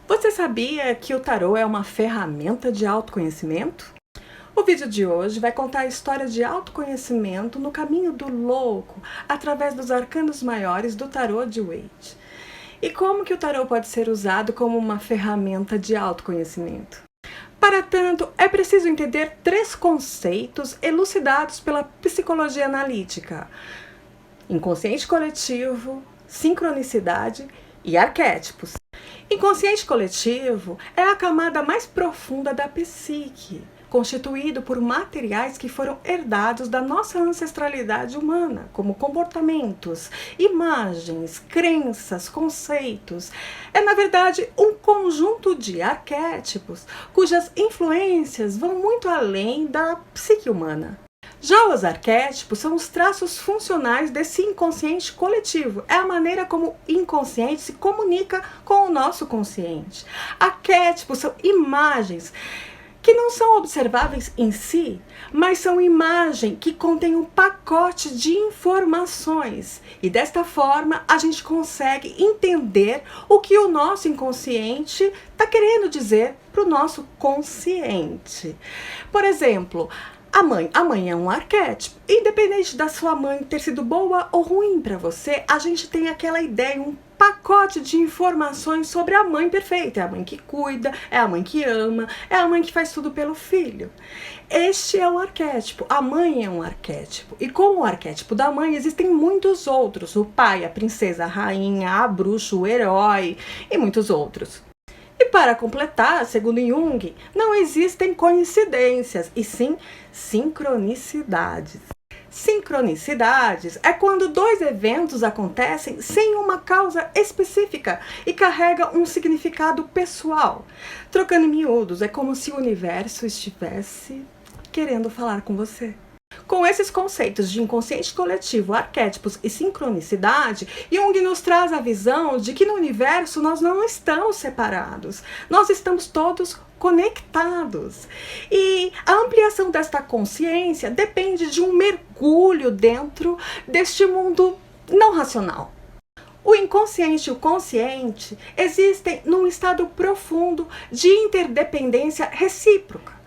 Você sabia que o tarô é uma ferramenta de autoconhecimento? O vídeo de hoje vai contar a história de autoconhecimento no caminho do louco, através dos arcanos maiores do tarô de Waite. E como que o tarô pode ser usado como uma ferramenta de autoconhecimento? Para tanto, é preciso entender 3 conceitos elucidados pela psicologia analítica: inconsciente coletivo, sincronicidade e arquétipos. Inconsciente coletivo é a camada mais profunda da psique, constituído por materiais que foram herdados da nossa ancestralidade humana, como comportamentos, imagens, crenças, conceitos. É, na verdade, um conjunto de arquétipos cujas influências vão muito além da psique humana. Já os arquétipos são os traços funcionais desse inconsciente coletivo. É a maneira como o inconsciente se comunica com o nosso consciente. Arquétipos são imagens que não são observáveis em si, mas são imagem que contém um pacote de informações. E desta forma a gente consegue entender o que o nosso inconsciente está querendo dizer para o nosso consciente. Por exemplo, a mãe é um arquétipo. Independente da sua mãe ter sido boa ou ruim para você, a gente tem aquela ideia, um pacote de informações sobre a mãe perfeita. É a mãe que cuida, é a mãe que ama, é a mãe que faz tudo pelo filho. Este é o arquétipo. A mãe é um arquétipo. E como o arquétipo da mãe, existem muitos outros. O pai, a princesa, a rainha, a bruxa, o herói e muitos outros. E para completar, segundo Jung, não existem coincidências, e sim sincronicidades. Sincronicidades é quando 2 eventos acontecem sem uma causa específica e carregam um significado pessoal. Trocando em miúdos, é como se o universo estivesse querendo falar com você. Com esses conceitos de inconsciente coletivo, arquétipos e sincronicidade, Jung nos traz a visão de que no universo nós não estamos separados, nós estamos todos conectados. E a ampliação desta consciência depende de um mergulho dentro deste mundo não racional. O inconsciente e o consciente existem num estado profundo de interdependência recíproca.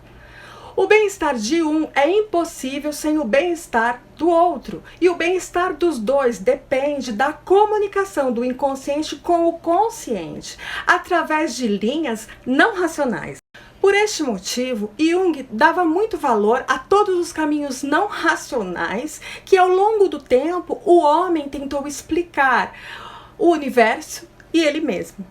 O bem-estar de um é impossível sem o bem-estar do outro. E o bem-estar dos dois depende da comunicação do inconsciente com o consciente, através de linhas não racionais. Por este motivo, Jung dava muito valor a todos os caminhos não racionais que, ao longo do tempo, o homem tentou explicar o universo e ele mesmo.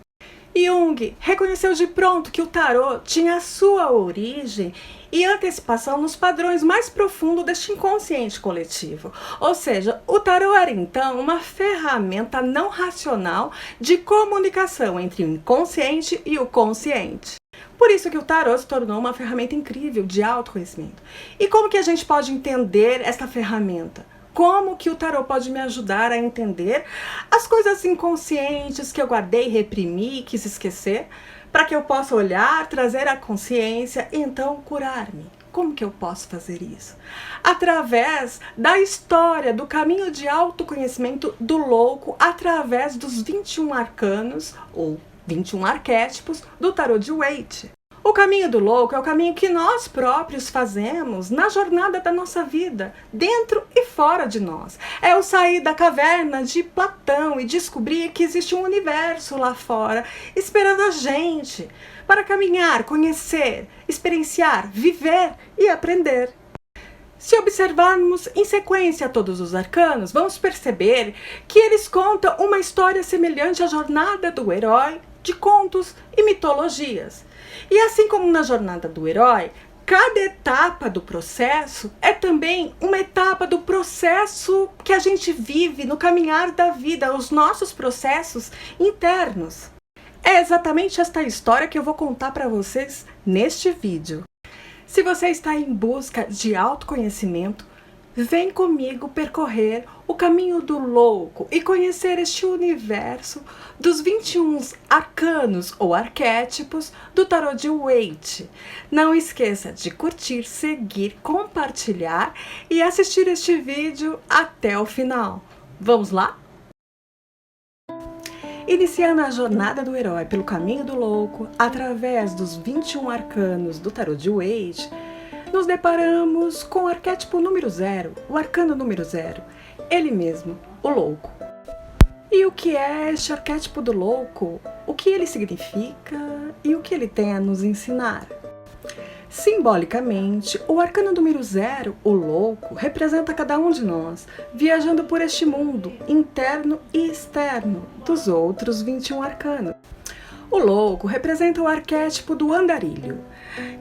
Jung reconheceu de pronto que o tarô tinha a sua origem e antecipação nos padrões mais profundos deste inconsciente coletivo. Ou seja, o tarô era então uma ferramenta não racional de comunicação entre o inconsciente e o consciente. Por isso que o tarô se tornou uma ferramenta incrível de autoconhecimento. E como que a gente pode entender essa ferramenta? Como que o tarô pode me ajudar a entender as coisas inconscientes que eu guardei, reprimi, quis esquecer, para que eu possa olhar, trazer a consciência e então curar-me? Como que eu posso fazer isso? Através da história, do caminho de autoconhecimento do louco, através dos 21 arcanos, ou 21 arquétipos, do tarô de Waite. O caminho do louco é o caminho que nós próprios fazemos na jornada da nossa vida, dentro e fora de nós. É o sair da caverna de Platão e descobrir que existe um universo lá fora esperando a gente para caminhar, conhecer, experienciar, viver e aprender. Se observarmos em sequência todos os arcanos, vamos perceber que eles contam uma história semelhante à jornada do herói de contos e mitologias. E assim como na jornada do herói, cada etapa do processo é também uma etapa do processo que a gente vive no caminhar da vida, os nossos processos internos. É exatamente esta história que eu vou contar para vocês neste vídeo. Se você está em busca de autoconhecimento, vem comigo percorrer o caminho do louco e conhecer este universo dos 21 arcanos ou arquétipos do tarô de Waite. Não esqueça de curtir, seguir, compartilhar e assistir este vídeo até o final. Vamos lá? Iniciando a jornada do herói pelo caminho do louco, através dos 21 arcanos do tarô de Waite, nos deparamos com o arquétipo número 0, o arcano número 0, ele mesmo, o louco. E o que é este arquétipo do louco? O que ele significa e o que ele tem a nos ensinar? Simbolicamente, o arcano número 0, o louco, representa cada um de nós, viajando por este mundo, interno e externo, dos outros 21 arcanos. O louco representa o arquétipo do andarilho,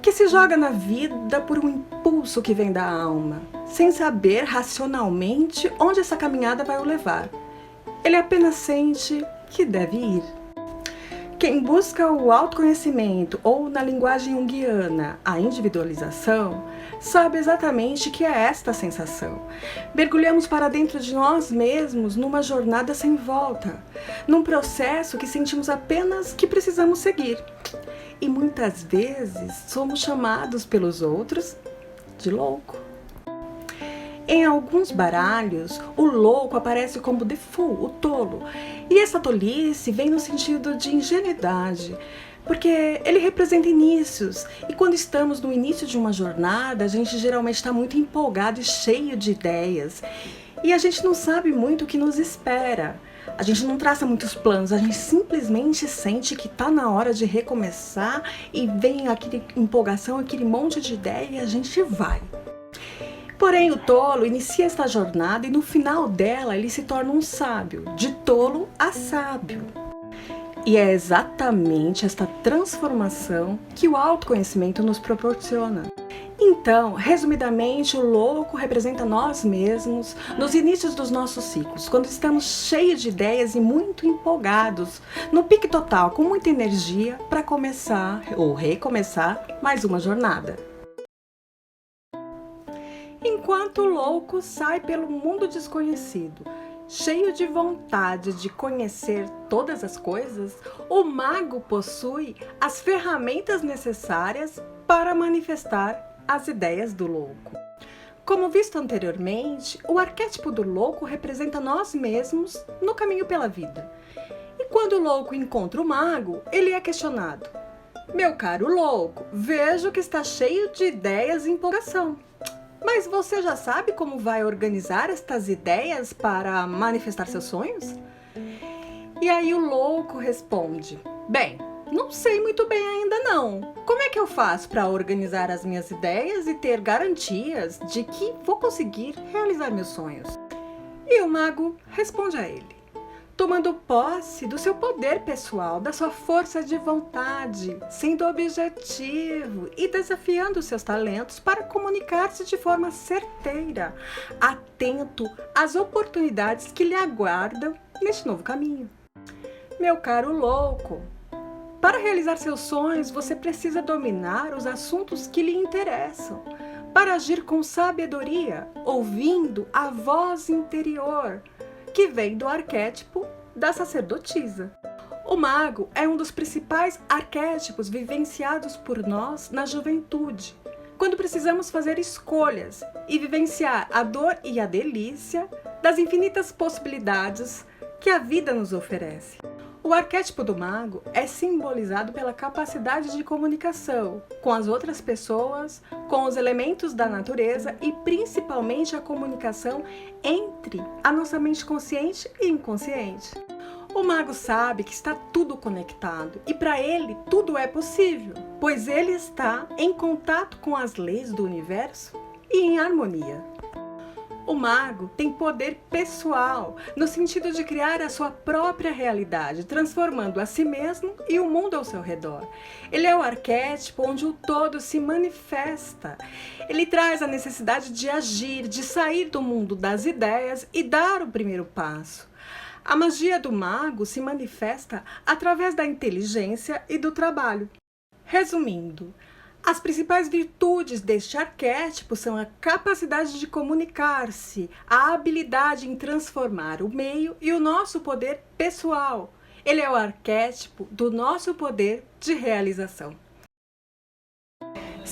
que se joga na vida por um impulso que vem da alma, sem saber racionalmente onde essa caminhada vai o levar. Ele apenas sente que deve ir. Quem busca o autoconhecimento ou, na linguagem junguiana, a individualização, sabe exatamente que é esta sensação. Mergulhamos para dentro de nós mesmos numa jornada sem volta, num processo que sentimos apenas que precisamos seguir. E muitas vezes somos chamados pelos outros de louco. Em alguns baralhos, o louco aparece como the fool, o tolo. E essa tolice vem no sentido de ingenuidade, porque ele representa inícios. E quando estamos no início de uma jornada, a gente geralmente está muito empolgado e cheio de ideias. E a gente não sabe muito o que nos espera. A gente não traça muitos planos, a gente simplesmente sente que está na hora de recomeçar e vem aquela empolgação, aquele monte de ideia e a gente vai. Porém, o tolo inicia esta jornada e no final dela ele se torna um sábio, de tolo a sábio. E é exatamente esta transformação que o autoconhecimento nos proporciona. Então, resumidamente, o louco representa nós mesmos nos inícios dos nossos ciclos, quando estamos cheios de ideias e muito empolgados, no pique total, com muita energia para começar ou recomeçar mais uma jornada. Enquanto o louco sai pelo mundo desconhecido, cheio de vontade de conhecer todas as coisas, o mago possui as ferramentas necessárias para manifestar as ideias do louco. Como visto anteriormente, o arquétipo do louco representa nós mesmos no caminho pela vida. E quando o louco encontra o mago, ele é questionado: "Meu caro louco, vejo que está cheio de ideias e empolgação. Mas você já sabe como vai organizar estas ideias para manifestar seus sonhos?" E aí o louco responde: "Bem, não sei muito bem ainda não. Como é que eu faço para organizar as minhas ideias e ter garantias de que vou conseguir realizar meus sonhos?" E o mago responde a ele: "Tomando posse do seu poder pessoal, da sua força de vontade, sendo objetivo e desafiando seus talentos para comunicar-se de forma certeira, atento às oportunidades que lhe aguardam neste novo caminho." Meu caro louco, para realizar seus sonhos, você precisa dominar os assuntos que lhe interessam, para agir com sabedoria, ouvindo a voz interior, que vem do arquétipo da sacerdotisa. O mago é um dos principais arquétipos vivenciados por nós na juventude, quando precisamos fazer escolhas e vivenciar a dor e a delícia das infinitas possibilidades que a vida nos oferece. O arquétipo do mago é simbolizado pela capacidade de comunicação com as outras pessoas, com os elementos da natureza e principalmente a comunicação entre a nossa mente consciente e inconsciente. O mago sabe que está tudo conectado e para ele tudo é possível, pois ele está em contato com as leis do universo e em harmonia. O mago tem poder pessoal, no sentido de criar a sua própria realidade, transformando a si mesmo e o mundo ao seu redor. Ele é o arquétipo onde o todo se manifesta. Ele traz a necessidade de agir, de sair do mundo das ideias e dar o primeiro passo. A magia do mago se manifesta através da inteligência e do trabalho. Resumindo, as principais virtudes deste arquétipo são a capacidade de comunicar-se, a habilidade em transformar o meio e o nosso poder pessoal. Ele é o arquétipo do nosso poder de realização.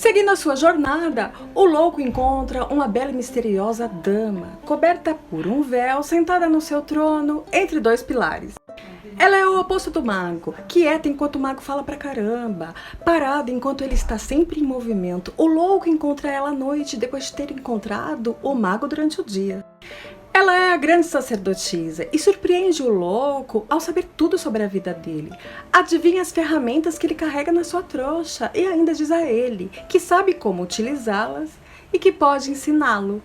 Seguindo a sua jornada, o louco encontra uma bela e misteriosa dama, coberta por um véu, sentada no seu trono, entre dois pilares. Ela é o oposto do mago, quieta enquanto o mago fala pra caramba, parada enquanto ele está sempre em movimento. O louco encontra ela à noite, depois de ter encontrado o mago durante o dia. Ela é a grande sacerdotisa e surpreende o louco ao saber tudo sobre a vida dele. Adivinha as ferramentas que ele carrega na sua trouxa e ainda diz a ele que sabe como utilizá-las e que pode ensiná-lo.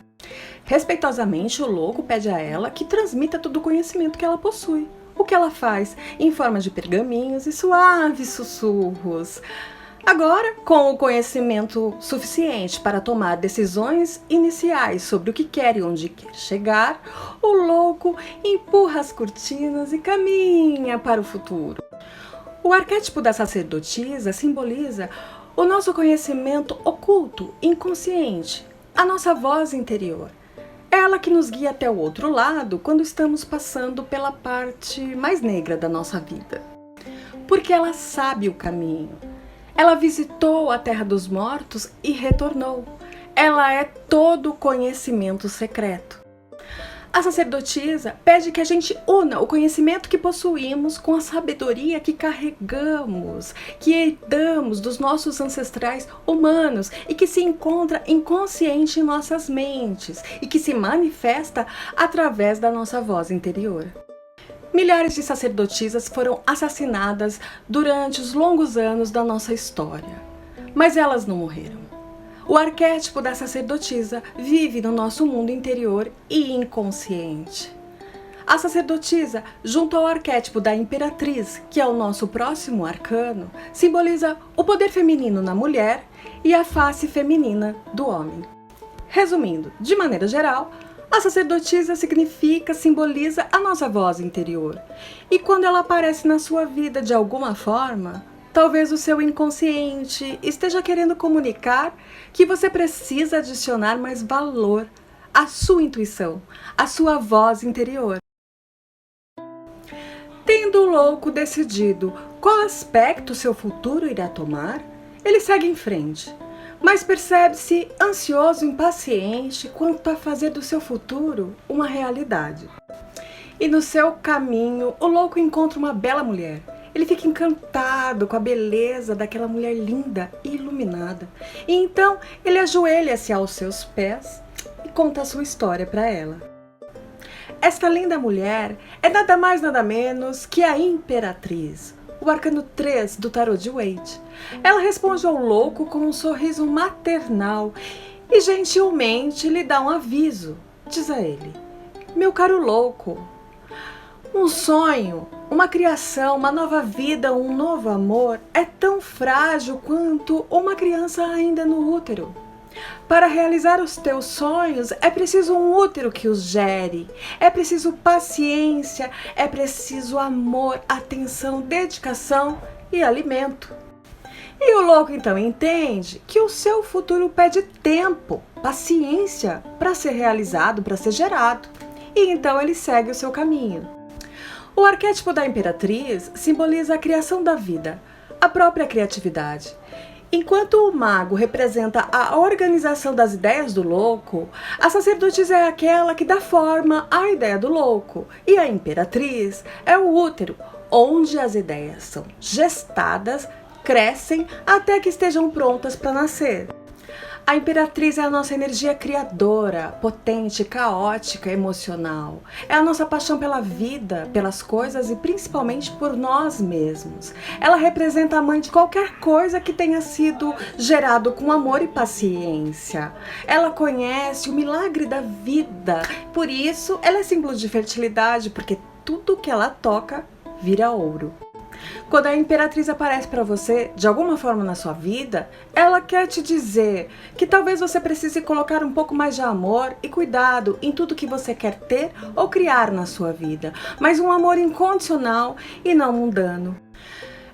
Respeitosamente, o louco pede a ela que transmita todo o conhecimento que ela possui. O que ela faz em forma de pergaminhos e suaves sussurros. Agora, com o conhecimento suficiente para tomar decisões iniciais sobre o que quer e onde quer chegar, o louco empurra as cortinas e caminha para o futuro. O arquétipo da sacerdotisa simboliza o nosso conhecimento oculto, inconsciente, a nossa voz interior. Ela que nos guia até o outro lado quando estamos passando pela parte mais negra da nossa vida. Porque ela sabe o caminho. Ela visitou a terra dos mortos e retornou. Ela é todo o conhecimento secreto. A sacerdotisa pede que a gente una o conhecimento que possuímos com a sabedoria que carregamos, que herdamos dos nossos ancestrais humanos e que se encontra inconsciente em nossas mentes e que se manifesta através da nossa voz interior. Milhares de sacerdotisas foram assassinadas durante os longos anos da nossa história, mas elas não morreram. O arquétipo da sacerdotisa vive no nosso mundo interior e inconsciente. A sacerdotisa, junto ao arquétipo da imperatriz, que é o nosso próximo arcano, simboliza o poder feminino na mulher e a face feminina do homem. Resumindo, de maneira geral, a sacerdotisa simboliza a nossa voz interior. E quando ela aparece na sua vida de alguma forma, talvez o seu inconsciente esteja querendo comunicar que você precisa adicionar mais valor à sua intuição, à sua voz interior. Tendo o louco decidido qual aspecto seu futuro irá tomar, ele segue em frente, mas percebe-se ansioso e impaciente quanto a fazer do seu futuro uma realidade. E no seu caminho, o louco encontra uma bela mulher. Ele fica encantado com a beleza daquela mulher linda e iluminada. E então ele ajoelha-se aos seus pés e conta a sua história para ela. Esta linda mulher é nada mais nada menos que a Imperatriz, o arcano 3 do tarô de Waite. Ela responde ao louco com um sorriso maternal e gentilmente lhe dá um aviso. Diz a ele: meu caro louco, um sonho, uma criação, uma nova vida, um novo amor é tão frágil quanto uma criança ainda no útero. Para realizar os teus sonhos é preciso um útero que os gere, é preciso paciência, é preciso amor, atenção, dedicação e alimento. E o louco então entende que o seu futuro pede tempo, paciência para ser realizado, para ser gerado. E então ele segue o seu caminho. O arquétipo da Imperatriz simboliza a criação da vida, a própria criatividade. Enquanto o mago representa a organização das ideias do louco, a sacerdotisa é aquela que dá forma à ideia do louco, e a Imperatriz é o útero, onde as ideias são gestadas, crescem até que estejam prontas para nascer. A Imperatriz é a nossa energia criadora, potente, caótica, emocional. É a nossa paixão pela vida, pelas coisas e principalmente por nós mesmos. Ela representa a mãe de qualquer coisa que tenha sido gerado com amor e paciência. Ela conhece o milagre da vida. Por isso, ela é símbolo de fertilidade, porque tudo que ela toca vira ouro. Quando a Imperatriz aparece para você, de alguma forma na sua vida, ela quer te dizer que talvez você precise colocar um pouco mais de amor e cuidado em tudo que você quer ter ou criar na sua vida, mas um amor incondicional e não mundano.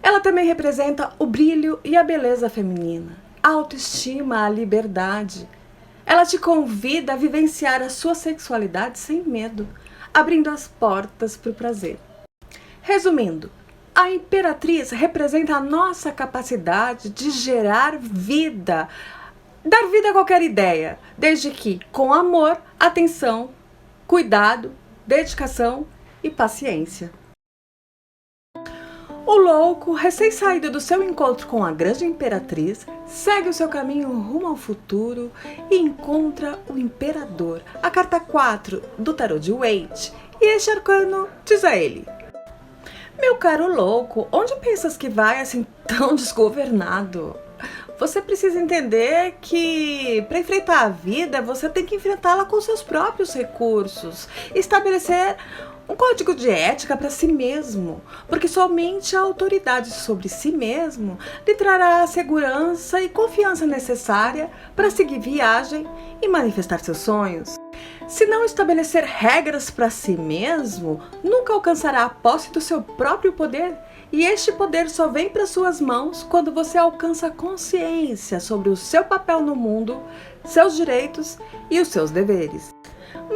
Ela também representa o brilho e a beleza feminina, a autoestima, a liberdade. Ela te convida a vivenciar a sua sexualidade sem medo, abrindo as portas para o prazer. Resumindo, a Imperatriz representa a nossa capacidade de gerar vida, dar vida a qualquer ideia, desde que com amor, atenção, cuidado, dedicação e paciência. O louco, recém-saído do seu encontro com a grande imperatriz, segue o seu caminho rumo ao futuro e encontra o imperador, a carta 4 do tarô de Waite, e este arcano diz a ele: meu caro louco, onde pensas que vai assim tão desgovernado? Você precisa entender que para enfrentar a vida, você tem que enfrentá-la com seus próprios recursos, estabelecer um código de ética para si mesmo, porque somente a autoridade sobre si mesmo lhe trará a segurança e confiança necessária para seguir viagem e manifestar seus sonhos. Se não estabelecer regras para si mesmo, nunca alcançará a posse do seu próprio poder, e este poder só vem para suas mãos quando você alcança consciência sobre o seu papel no mundo, seus direitos e os seus deveres.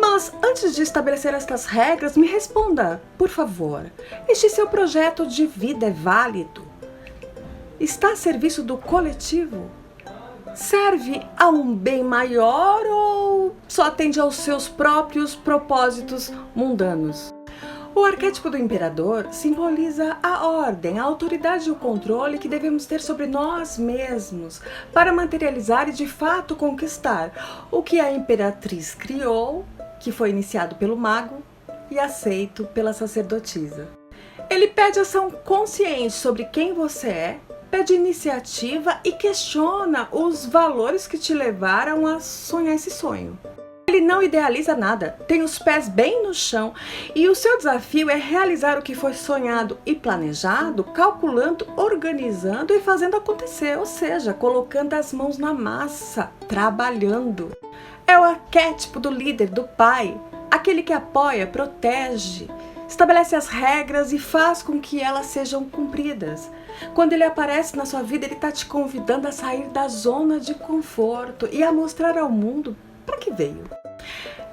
Mas antes de estabelecer estas regras, me responda, por favor, este seu projeto de vida é válido? Está a serviço do coletivo? Serve a um bem maior ou só atende aos seus próprios propósitos mundanos? O arquétipo do imperador simboliza a ordem, a autoridade e o controle que devemos ter sobre nós mesmos para materializar e de fato conquistar o que a imperatriz criou, que foi iniciado pelo mago e aceito pela sacerdotisa. Ele pede ação consciente sobre quem você é, pede iniciativa e questiona os valores que te levaram a sonhar esse sonho. Ele não idealiza nada, tem os pés bem no chão e o seu desafio é realizar o que foi sonhado e planejado, calculando, organizando e fazendo acontecer, ou seja, colocando as mãos na massa, trabalhando. É o arquétipo do líder, do pai, aquele que apoia, protege, estabelece as regras e faz com que elas sejam cumpridas. Quando ele aparece na sua vida, ele está te convidando a sair da zona de conforto e a mostrar ao mundo para que veio.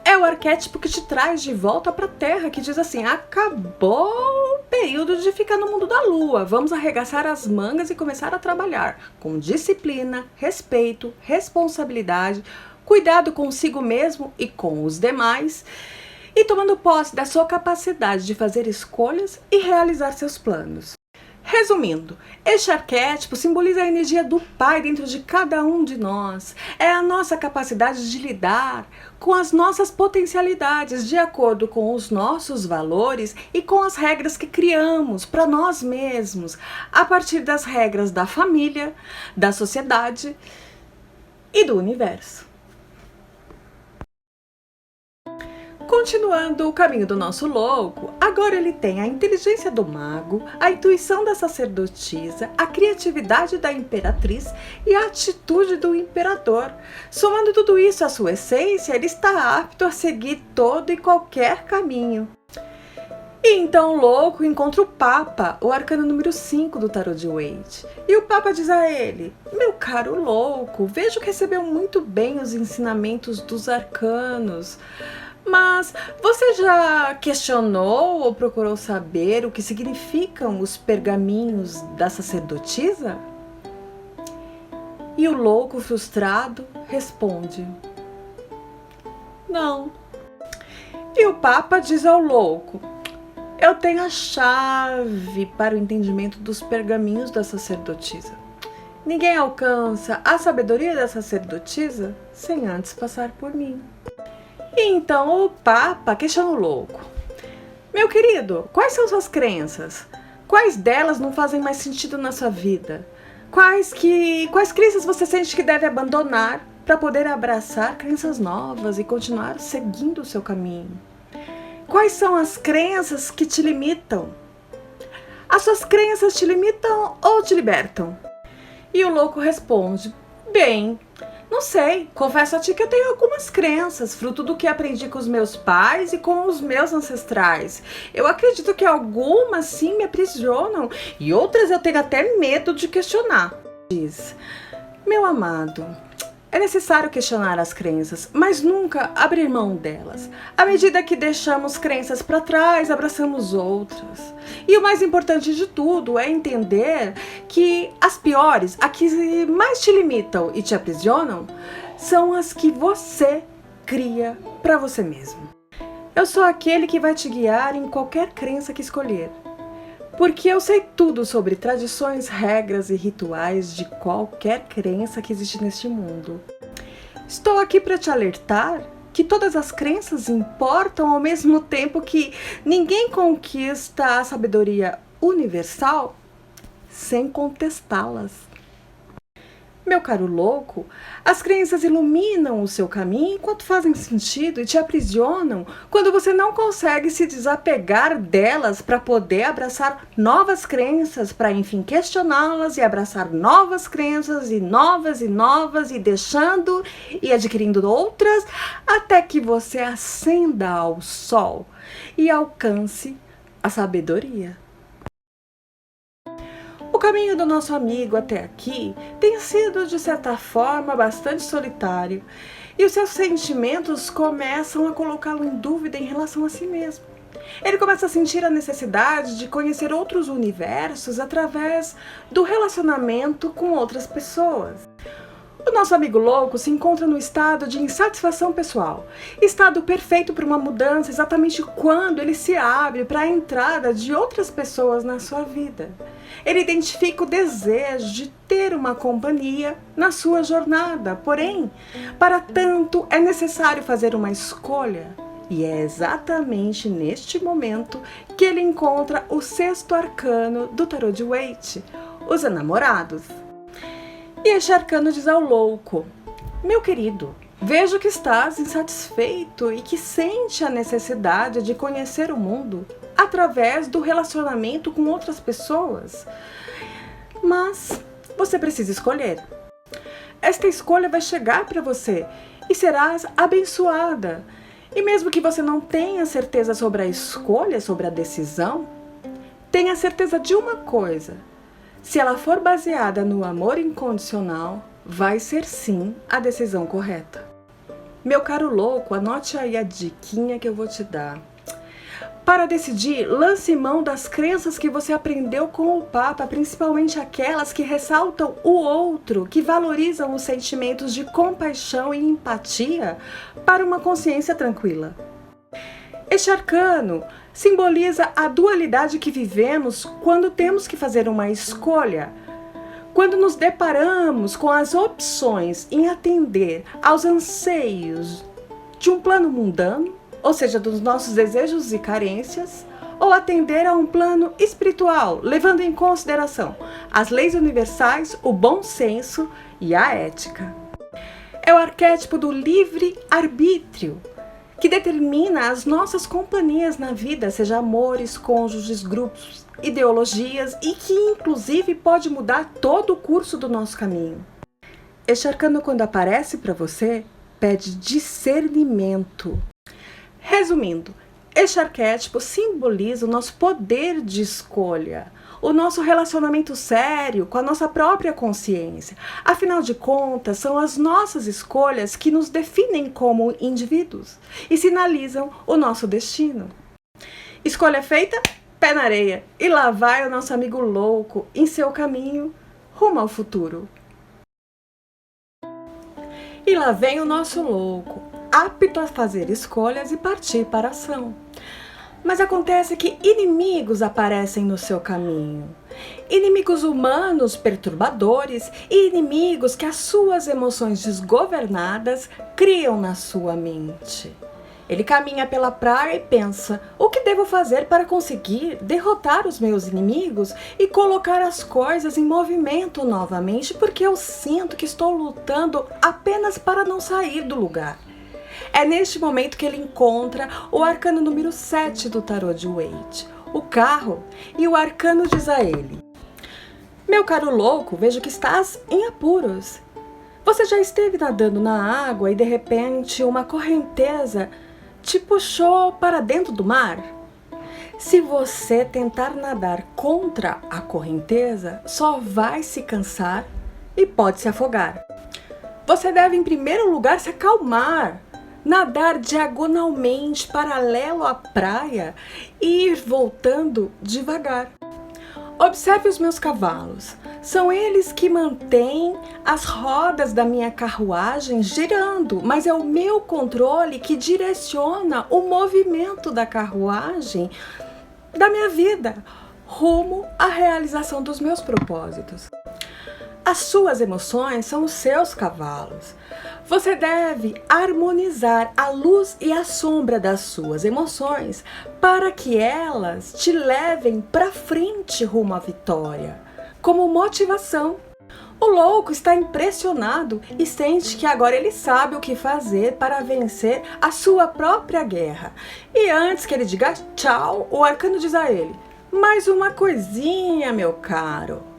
É o arquétipo que te traz de volta para a Terra, que diz assim: acabou o período de ficar no mundo da lua, vamos arregaçar as mangas e começar a trabalhar com disciplina, respeito, responsabilidade, cuidado consigo mesmo e com os demais, e tomando posse da sua capacidade de fazer escolhas e realizar seus planos. Resumindo, este arquétipo simboliza a energia do Pai dentro de cada um de nós. É a nossa capacidade de lidar com as nossas potencialidades de acordo com os nossos valores e com as regras que criamos para nós mesmos, a partir das regras da família, da sociedade e do universo. Continuando o caminho do nosso louco, agora ele tem a inteligência do mago, a intuição da sacerdotisa, a criatividade da imperatriz e a atitude do imperador. Somando tudo isso à sua essência, ele está apto a seguir todo e qualquer caminho. E então o louco encontra o Papa, o arcano número 5 do tarô de Waite. E o Papa diz a ele: meu caro louco, vejo que recebeu muito bem os ensinamentos dos arcanos. Mas você já questionou ou procurou saber o que significam os pergaminhos da sacerdotisa? E o louco frustrado responde: não. E o Papa diz ao louco: eu tenho a chave para o entendimento dos pergaminhos da sacerdotisa. Ninguém alcança a sabedoria da sacerdotisa sem antes passar por mim. E então o Papa questiona o louco: meu querido, quais são suas crenças? Quais delas não fazem mais sentido na sua vida? Quais crenças você sente que deve abandonar para poder abraçar crenças novas e continuar seguindo o seu caminho? Quais são as crenças que te limitam? As suas crenças te limitam ou te libertam? E o louco responde: bem, não sei, confesso a ti que eu tenho algumas crenças, fruto do que aprendi com os meus pais e com os meus ancestrais. Eu acredito que algumas sim me aprisionam e outras eu tenho até medo de questionar. Diz: meu amado, É necessário questionar as crenças, mas nunca abrir mão delas. À medida que deixamos crenças para trás, abraçamos outras. E o mais importante de tudo é entender que as piores, as que mais te limitam e te aprisionam, são as que você cria para você mesmo. Eu sou aquele que vai te guiar em qualquer crença que escolher. Porque eu sei tudo sobre tradições, regras e rituais de qualquer crença que existe neste mundo. Estou aqui para te alertar que todas as crenças importam ao mesmo tempo que ninguém conquista a sabedoria universal sem contestá-las. Meu caro louco, as crenças iluminam o seu caminho enquanto fazem sentido e te aprisionam quando você não consegue se desapegar delas para poder abraçar novas crenças, para enfim questioná-las e abraçar novas crenças e novas e deixando e adquirindo outras até que você ascenda ao sol e alcance a sabedoria. O caminho do nosso amigo até aqui tem sido, de certa forma, bastante solitário e os seus sentimentos começam a colocá-lo em dúvida em relação a si mesmo. Ele começa a sentir a necessidade de conhecer outros universos através do relacionamento com outras pessoas. O nosso amigo louco se encontra no estado de insatisfação pessoal, estado perfeito para uma mudança exatamente quando ele se abre para a entrada de outras pessoas na sua vida. Ele identifica o desejo de ter uma companhia na sua jornada, porém, para tanto é necessário fazer uma escolha. E é exatamente neste momento que ele encontra o sexto arcano do tarô de Waite, os enamorados. E este arcano diz ao louco: meu querido, vejo que estás insatisfeito e que sente a necessidade de conhecer o mundo através do relacionamento com outras pessoas. Mas você precisa escolher. Esta escolha vai chegar para você e serás abençoada. E mesmo que você não tenha certeza sobre a escolha, sobre a decisão, tenha certeza de uma coisa: se ela for baseada no amor incondicional, vai ser sim a decisão correta. Meu caro louco, anote aí a diquinha que eu vou te dar. Para decidir, lance mão das crenças que você aprendeu com o Papa, principalmente aquelas que ressaltam o outro, que valorizam os sentimentos de compaixão e empatia para uma consciência tranquila. Este arcano simboliza a dualidade que vivemos quando temos que fazer uma escolha. Quando nos deparamos com as opções em atender aos anseios de um plano mundano, ou seja, dos nossos desejos e carências, ou atender a um plano espiritual, levando em consideração as leis universais, o bom senso e a ética. É o arquétipo do livre-arbítrio, que determina as nossas companhias na vida, seja amores, cônjuges, grupos, ideologias, e que inclusive pode mudar todo o curso do nosso caminho. Este arcano, quando aparece para você, pede discernimento. Resumindo, este arquétipo simboliza o nosso poder de escolha, o nosso relacionamento sério com a nossa própria consciência. Afinal de contas, são as nossas escolhas que nos definem como indivíduos e sinalizam o nosso destino. Escolha feita, pé na areia, e lá vai o nosso amigo louco em seu caminho rumo ao futuro. E lá vem o nosso louco, apto a fazer escolhas e partir para a ação. Mas acontece que inimigos aparecem no seu caminho. Inimigos humanos perturbadores e inimigos que as suas emoções desgovernadas criam na sua mente. Ele caminha pela praia e pensa: o que devo fazer para conseguir derrotar os meus inimigos e colocar as coisas em movimento novamente, porque eu sinto que estou lutando apenas para não sair do lugar. É neste momento que ele encontra o arcano número 7 do tarô de Waite, o carro, e o arcano diz a ele: meu caro louco, vejo que estás em apuros. Você já esteve nadando na água e de repente uma correnteza te puxou para dentro do mar? Se você tentar nadar contra a correnteza, só vai se cansar e pode se afogar. Você deve, em primeiro lugar, se acalmar, nadar diagonalmente, paralelo à praia e ir voltando devagar. Observe os meus cavalos. São eles que mantêm as rodas da minha carruagem girando, mas é o meu controle que direciona o movimento da carruagem da minha vida, rumo à realização dos meus propósitos. As suas emoções são os seus cavalos. Você deve harmonizar a luz e a sombra das suas emoções para que elas te levem para frente rumo à vitória, como motivação. O louco está impressionado e sente que agora ele sabe o que fazer para vencer a sua própria guerra. E antes que ele diga tchau, o arcano diz a ele: mais uma coisinha, meu caro.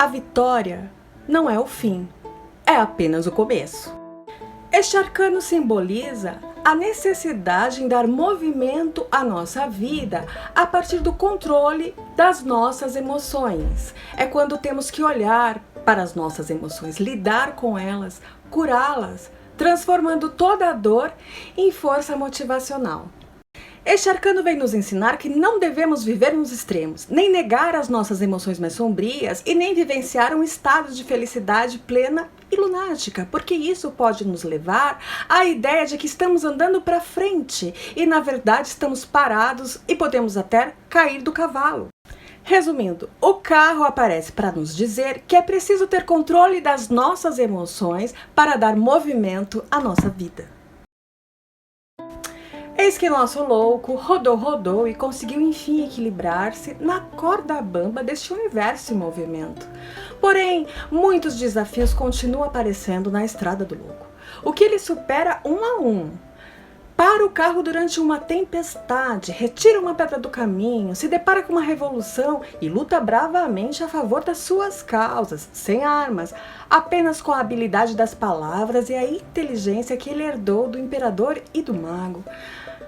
A vitória não é o fim, é apenas o começo. Este arcano simboliza a necessidade em dar movimento à nossa vida a partir do controle das nossas emoções. É quando temos que olhar para as nossas emoções, lidar com elas, curá-las, transformando toda a dor em força motivacional. Este arcano vem nos ensinar que não devemos viver nos extremos, nem negar as nossas emoções mais sombrias e nem vivenciar um estado de felicidade plena e lunática, porque isso pode nos levar à ideia de que estamos andando para frente e na verdade estamos parados e podemos até cair do cavalo. Resumindo, o carro aparece para nos dizer que é preciso ter controle das nossas emoções para dar movimento à nossa vida. Eis que nosso louco rodou e conseguiu enfim equilibrar-se na corda bamba deste universo em movimento. Porém, muitos desafios continuam aparecendo na estrada do louco, o que ele supera um a um. Para o carro durante uma tempestade, retira uma pedra do caminho, se depara com uma revolução e luta bravamente a favor das suas causas, sem armas, apenas com a habilidade das palavras e a inteligência que ele herdou do imperador e do mago.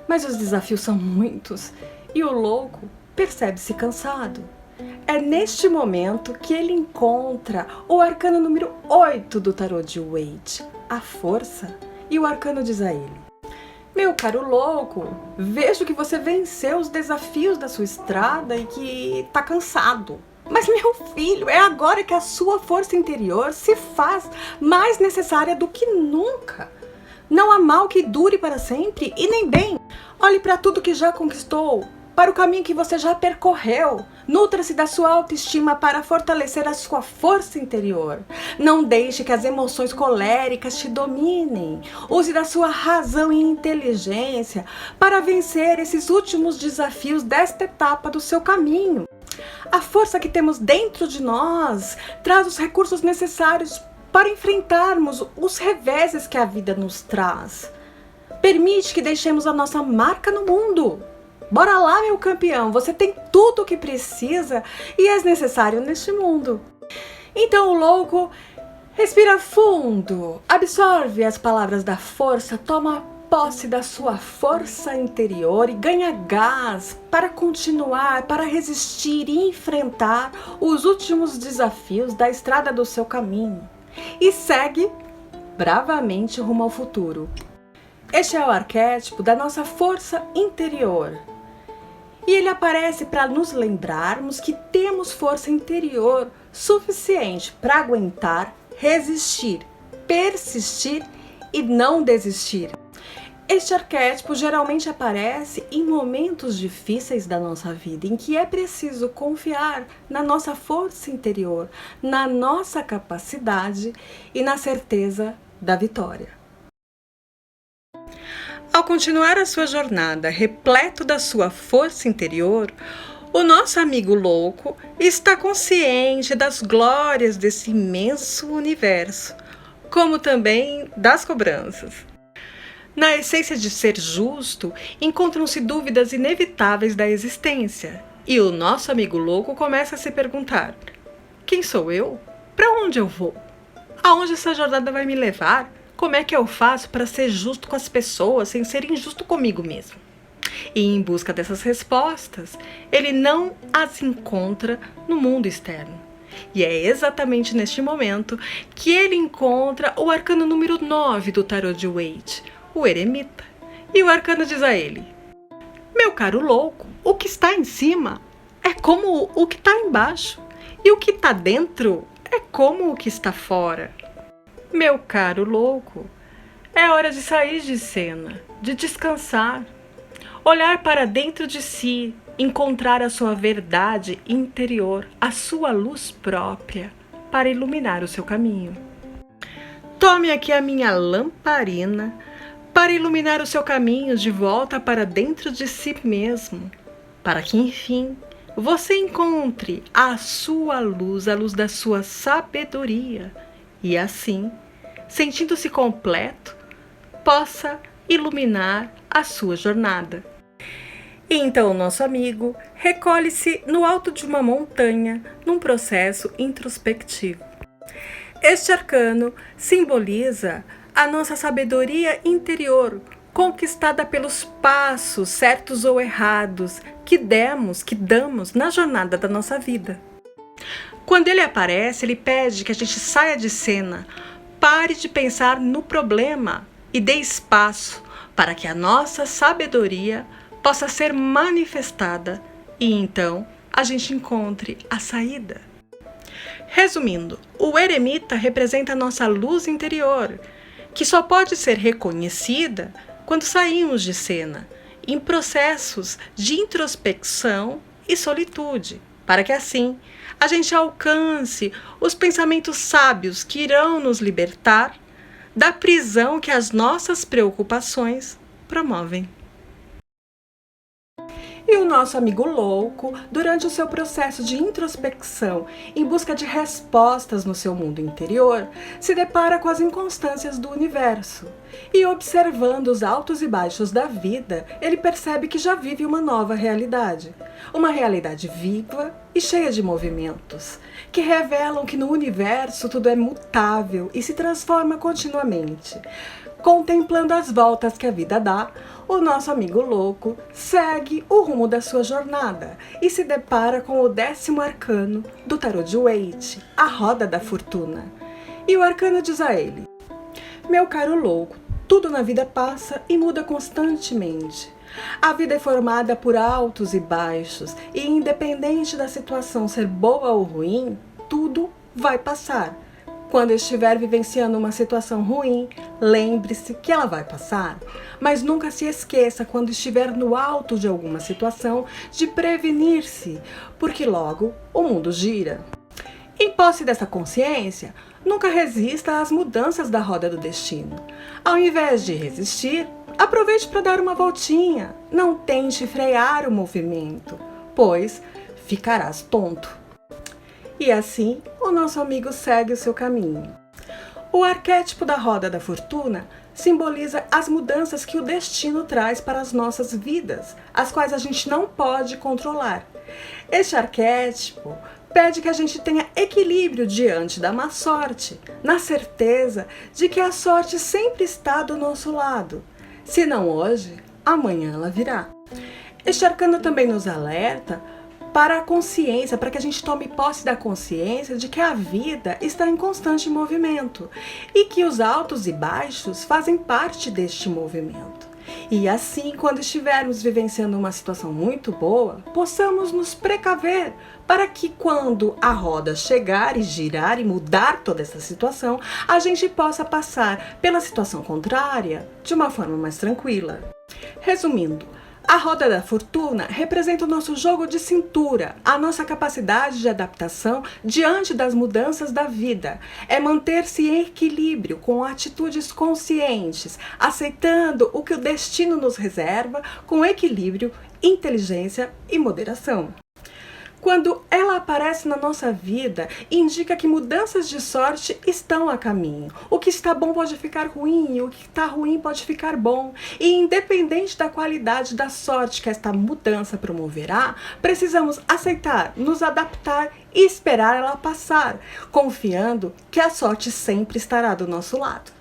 Mas os desafios são muitos e o louco percebe-se cansado. É neste momento que ele encontra o arcano número 8 do tarô de Waite, a força, e o arcano diz a ele: meu caro louco, vejo que você venceu os desafios da sua estrada e que está cansado. Mas meu filho, é agora que a sua força interior se faz mais necessária do que nunca. Não há mal que dure para sempre e nem bem. Olhe para tudo que já conquistou, para o caminho que você já percorreu. Nutra-se da sua autoestima para fortalecer a sua força interior. Não deixe que as emoções coléricas te dominem. Use da sua razão e inteligência para vencer esses últimos desafios desta etapa do seu caminho. A força que temos dentro de nós traz os recursos necessários para enfrentarmos os reveses que a vida nos traz. Permite que deixemos a nossa marca no mundo. Bora lá, meu campeão, você tem tudo o que precisa e é necessário neste mundo. Então o louco respira fundo, absorve as palavras da força, toma posse da sua força interior e ganha gás para continuar, para resistir e enfrentar os últimos desafios da estrada do seu caminho. E segue bravamente rumo ao futuro. Este é o arquétipo da nossa força interior. E ele aparece para nos lembrarmos que temos força interior suficiente para aguentar, resistir, persistir e não desistir. Este arquétipo geralmente aparece em momentos difíceis da nossa vida, em que é preciso confiar na nossa força interior, na nossa capacidade e na certeza da vitória. Ao continuar a sua jornada repleto da sua força interior, o nosso amigo louco está consciente das glórias desse imenso universo, como também das cobranças. Na essência de ser justo, encontram-se dúvidas inevitáveis da existência, e o nosso amigo louco começa a se perguntar: quem sou eu? Para onde eu vou? Aonde essa jornada vai me levar? Como é que eu faço para ser justo com as pessoas sem ser injusto comigo mesmo? E em busca dessas respostas, ele não as encontra no mundo externo. E é exatamente neste momento que ele encontra o arcano número 9 do tarô de Waite, o Eremita. E o arcano diz a ele: meu caro louco, o que está em cima é como o que está embaixo, e o que está dentro é como o que está fora. Meu caro louco, é hora de sair de cena, de descansar, olhar para dentro de si, encontrar a sua verdade interior, a sua luz própria, para iluminar o seu caminho. Tome aqui a minha lamparina para iluminar o seu caminho de volta para dentro de si mesmo, para que, enfim, você encontre a sua luz, a luz da sua sabedoria, e assim, sentindo-se completo, possa iluminar a sua jornada. E então o nosso amigo recolhe-se no alto de uma montanha num processo introspectivo. Este arcano simboliza a nossa sabedoria interior, conquistada pelos passos certos ou errados que damos na jornada da nossa vida. Quando ele aparece, ele pede que a gente saia de cena, pare de pensar no problema e dê espaço para que a nossa sabedoria possa ser manifestada e então a gente encontre a saída. Resumindo, o Eremita representa a nossa luz interior, que só pode ser reconhecida quando saímos de cena, em processos de introspecção e solitude, para que assim a gente alcance os pensamentos sábios que irão nos libertar da prisão que as nossas preocupações promovem. E o nosso amigo louco, durante o seu processo de introspecção em busca de respostas no seu mundo interior, se depara com as inconstâncias do universo. E observando os altos e baixos da vida, ele percebe que já vive uma nova realidade. Uma realidade viva e cheia de movimentos, que revelam que no universo tudo é mutável e se transforma continuamente. Contemplando as voltas que a vida dá, o nosso amigo louco segue o rumo da sua jornada e se depara com o 10º arcano do tarô de Waite, a Roda da Fortuna. E o arcano diz a ele: meu caro louco, tudo na vida passa e muda constantemente. A vida é formada por altos e baixos e, independente da situação ser boa ou ruim, tudo vai passar. Quando estiver vivenciando uma situação ruim, lembre-se que ela vai passar, mas nunca se esqueça, quando estiver no alto de alguma situação, de prevenir-se, porque logo o mundo gira. Em posse dessa consciência, nunca resista às mudanças da roda do destino. Ao invés de resistir, aproveite para dar uma voltinha. Não tente frear o movimento, pois ficarás tonto. E assim, o nosso amigo segue o seu caminho. O arquétipo da Roda da Fortuna simboliza as mudanças que o destino traz para as nossas vidas, as quais a gente não pode controlar. Este arquétipo pede que a gente tenha equilíbrio diante da má sorte, na certeza de que a sorte sempre está do nosso lado. Se não hoje, amanhã ela virá. Este arcano também nos alerta para a consciência, para que a gente tome posse da consciência de que a vida está em constante movimento e que os altos e baixos fazem parte deste movimento. E assim, quando estivermos vivenciando uma situação muito boa, possamos nos precaver para que, quando a roda chegar e girar e mudar toda essa situação, a gente possa passar pela situação contrária de uma forma mais tranquila. Resumindo, a Roda da Fortuna representa o nosso jogo de cintura, a nossa capacidade de adaptação diante das mudanças da vida. É manter-se em equilíbrio com atitudes conscientes, aceitando o que o destino nos reserva com equilíbrio, inteligência e moderação. Quando ela aparece na nossa vida, indica que mudanças de sorte estão a caminho. O que está bom pode ficar ruim, o que está ruim pode ficar bom. E independente da qualidade da sorte que esta mudança promoverá, precisamos aceitar, nos adaptar e esperar ela passar, confiando que a sorte sempre estará do nosso lado.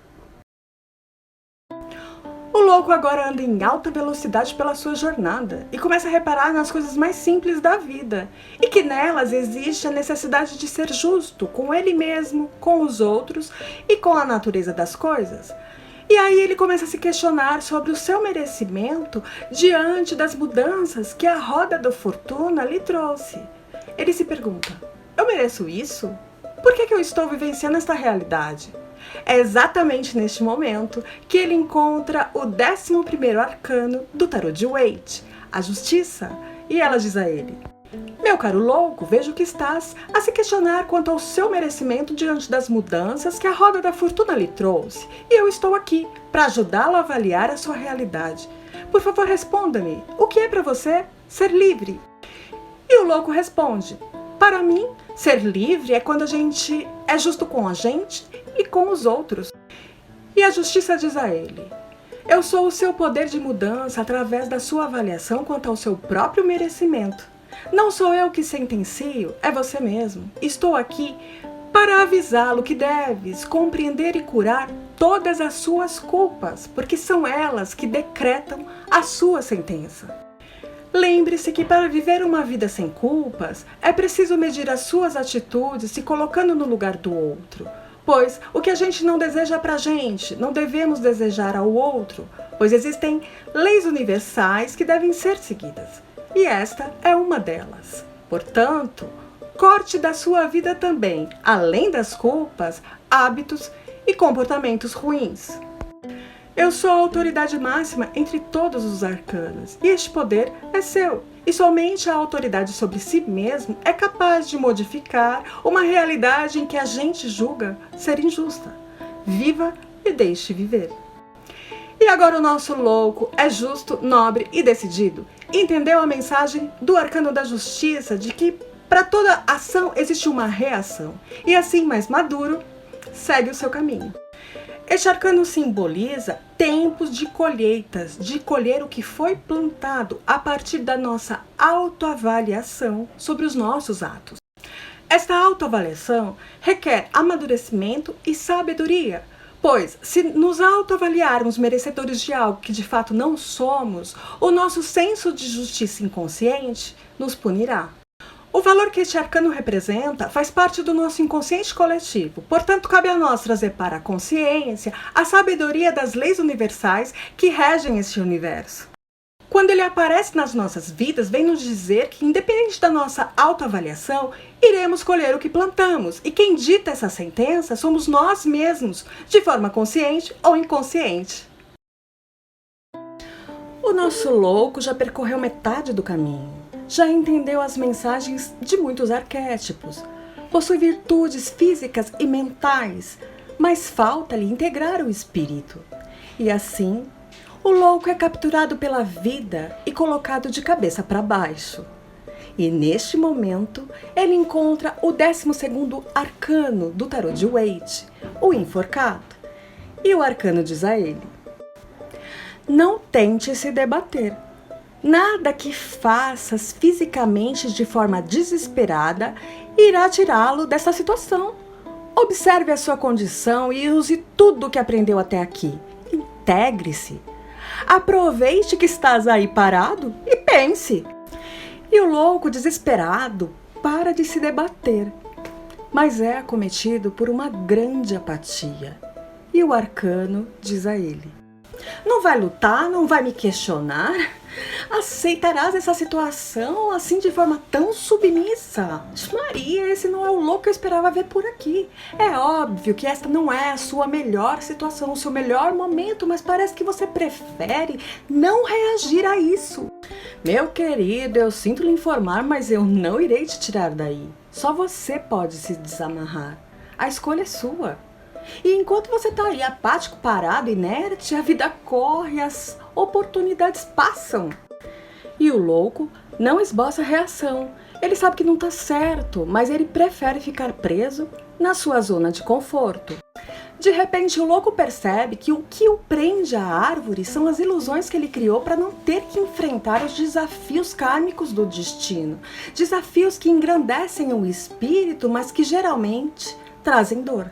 O louco agora anda em alta velocidade pela sua jornada e começa a reparar nas coisas mais simples da vida e que nelas existe a necessidade de ser justo com ele mesmo, com os outros e com a natureza das coisas. E aí ele começa a se questionar sobre o seu merecimento diante das mudanças que a roda da fortuna lhe trouxe. Ele se pergunta: eu mereço isso? Por que eu estou vivenciando esta realidade? É exatamente neste momento que ele encontra o 11º arcano do tarot de Waite, a Justiça, e ela diz a ele: meu caro louco, vejo que estás a se questionar quanto ao seu merecimento diante das mudanças que a roda da fortuna lhe trouxe, e eu estou aqui para ajudá-lo a avaliar a sua realidade. Por favor, responda-me, o que é para você ser livre? E o louco responde: para mim, ser livre é quando a gente é justo com a gente e com os outros. E a Justiça diz a ele: eu sou o seu poder de mudança através da sua avaliação quanto ao seu próprio merecimento. Não sou eu que sentencio, é você mesmo. Estou aqui para avisá-lo que deves compreender e curar todas as suas culpas, porque são elas que decretam a sua sentença. Lembre-se que para viver uma vida sem culpas, é preciso medir as suas atitudes se colocando no lugar do outro. Pois o que a gente não deseja pra gente, não devemos desejar ao outro, pois existem leis universais que devem ser seguidas. E esta é uma delas. Portanto, corte da sua vida também, além das culpas, hábitos e comportamentos ruins. Eu sou a autoridade máxima entre todos os arcanos, e este poder é seu. E somente a autoridade sobre si mesmo é capaz de modificar uma realidade em que a gente julga ser injusta. Viva e deixe viver. E agora o nosso louco é justo, nobre e decidido. Entendeu a mensagem do arcano da Justiça de que para toda ação existe uma reação. E assim, mais maduro, segue o seu caminho. Este arcano simboliza tempos de colheitas, de colher o que foi plantado a partir da nossa autoavaliação sobre os nossos atos. Esta autoavaliação requer amadurecimento e sabedoria, pois se nos autoavaliarmos merecedores de algo que de fato não somos, o nosso senso de justiça inconsciente nos punirá. O valor que este arcano representa faz parte do nosso inconsciente coletivo, portanto cabe a nós trazer para a consciência a sabedoria das leis universais que regem este universo. Quando ele aparece nas nossas vidas, vem nos dizer que, independente da nossa autoavaliação, iremos colher o que plantamos, e quem dita essa sentença somos nós mesmos, de forma consciente ou inconsciente. O nosso louco já percorreu metade do caminho. Já entendeu as mensagens de muitos arquétipos, possui virtudes físicas e mentais, mas falta-lhe integrar o espírito. E assim, o louco é capturado pela vida e colocado de cabeça para baixo. E neste momento, ele encontra o 12º arcano do tarot de Waite, o enforcado. E o arcano diz a ele: não tente se debater. Nada que faças fisicamente de forma desesperada irá tirá-lo dessa situação. Observe a sua condição e use tudo o que aprendeu até aqui. Integre-se. Aproveite que estás aí parado e pense. E o louco, desesperado, para de se debater, mas é acometido por uma grande apatia. E o arcano diz a ele: não vai lutar, não vai me questionar? Aceitarás essa situação assim de forma tão submissa? Maria, esse não é o louco que eu esperava ver por aqui. É óbvio que esta não é a sua melhor situação, o seu melhor momento, mas parece que você prefere não reagir a isso. Meu querido, eu sinto lhe informar, mas eu não irei te tirar daí. Só você pode se desamarrar. A escolha é sua. E enquanto você está aí apático, parado, inerte, a vida corre, as oportunidades passam. E o louco não esboça reação. Ele sabe que não está certo, mas ele prefere ficar preso na sua zona de conforto. De repente, o louco percebe que o que o prende à árvore são as ilusões que ele criou para não ter que enfrentar os desafios kármicos do destino. Desafios que engrandecem o espírito, mas que geralmente trazem dor.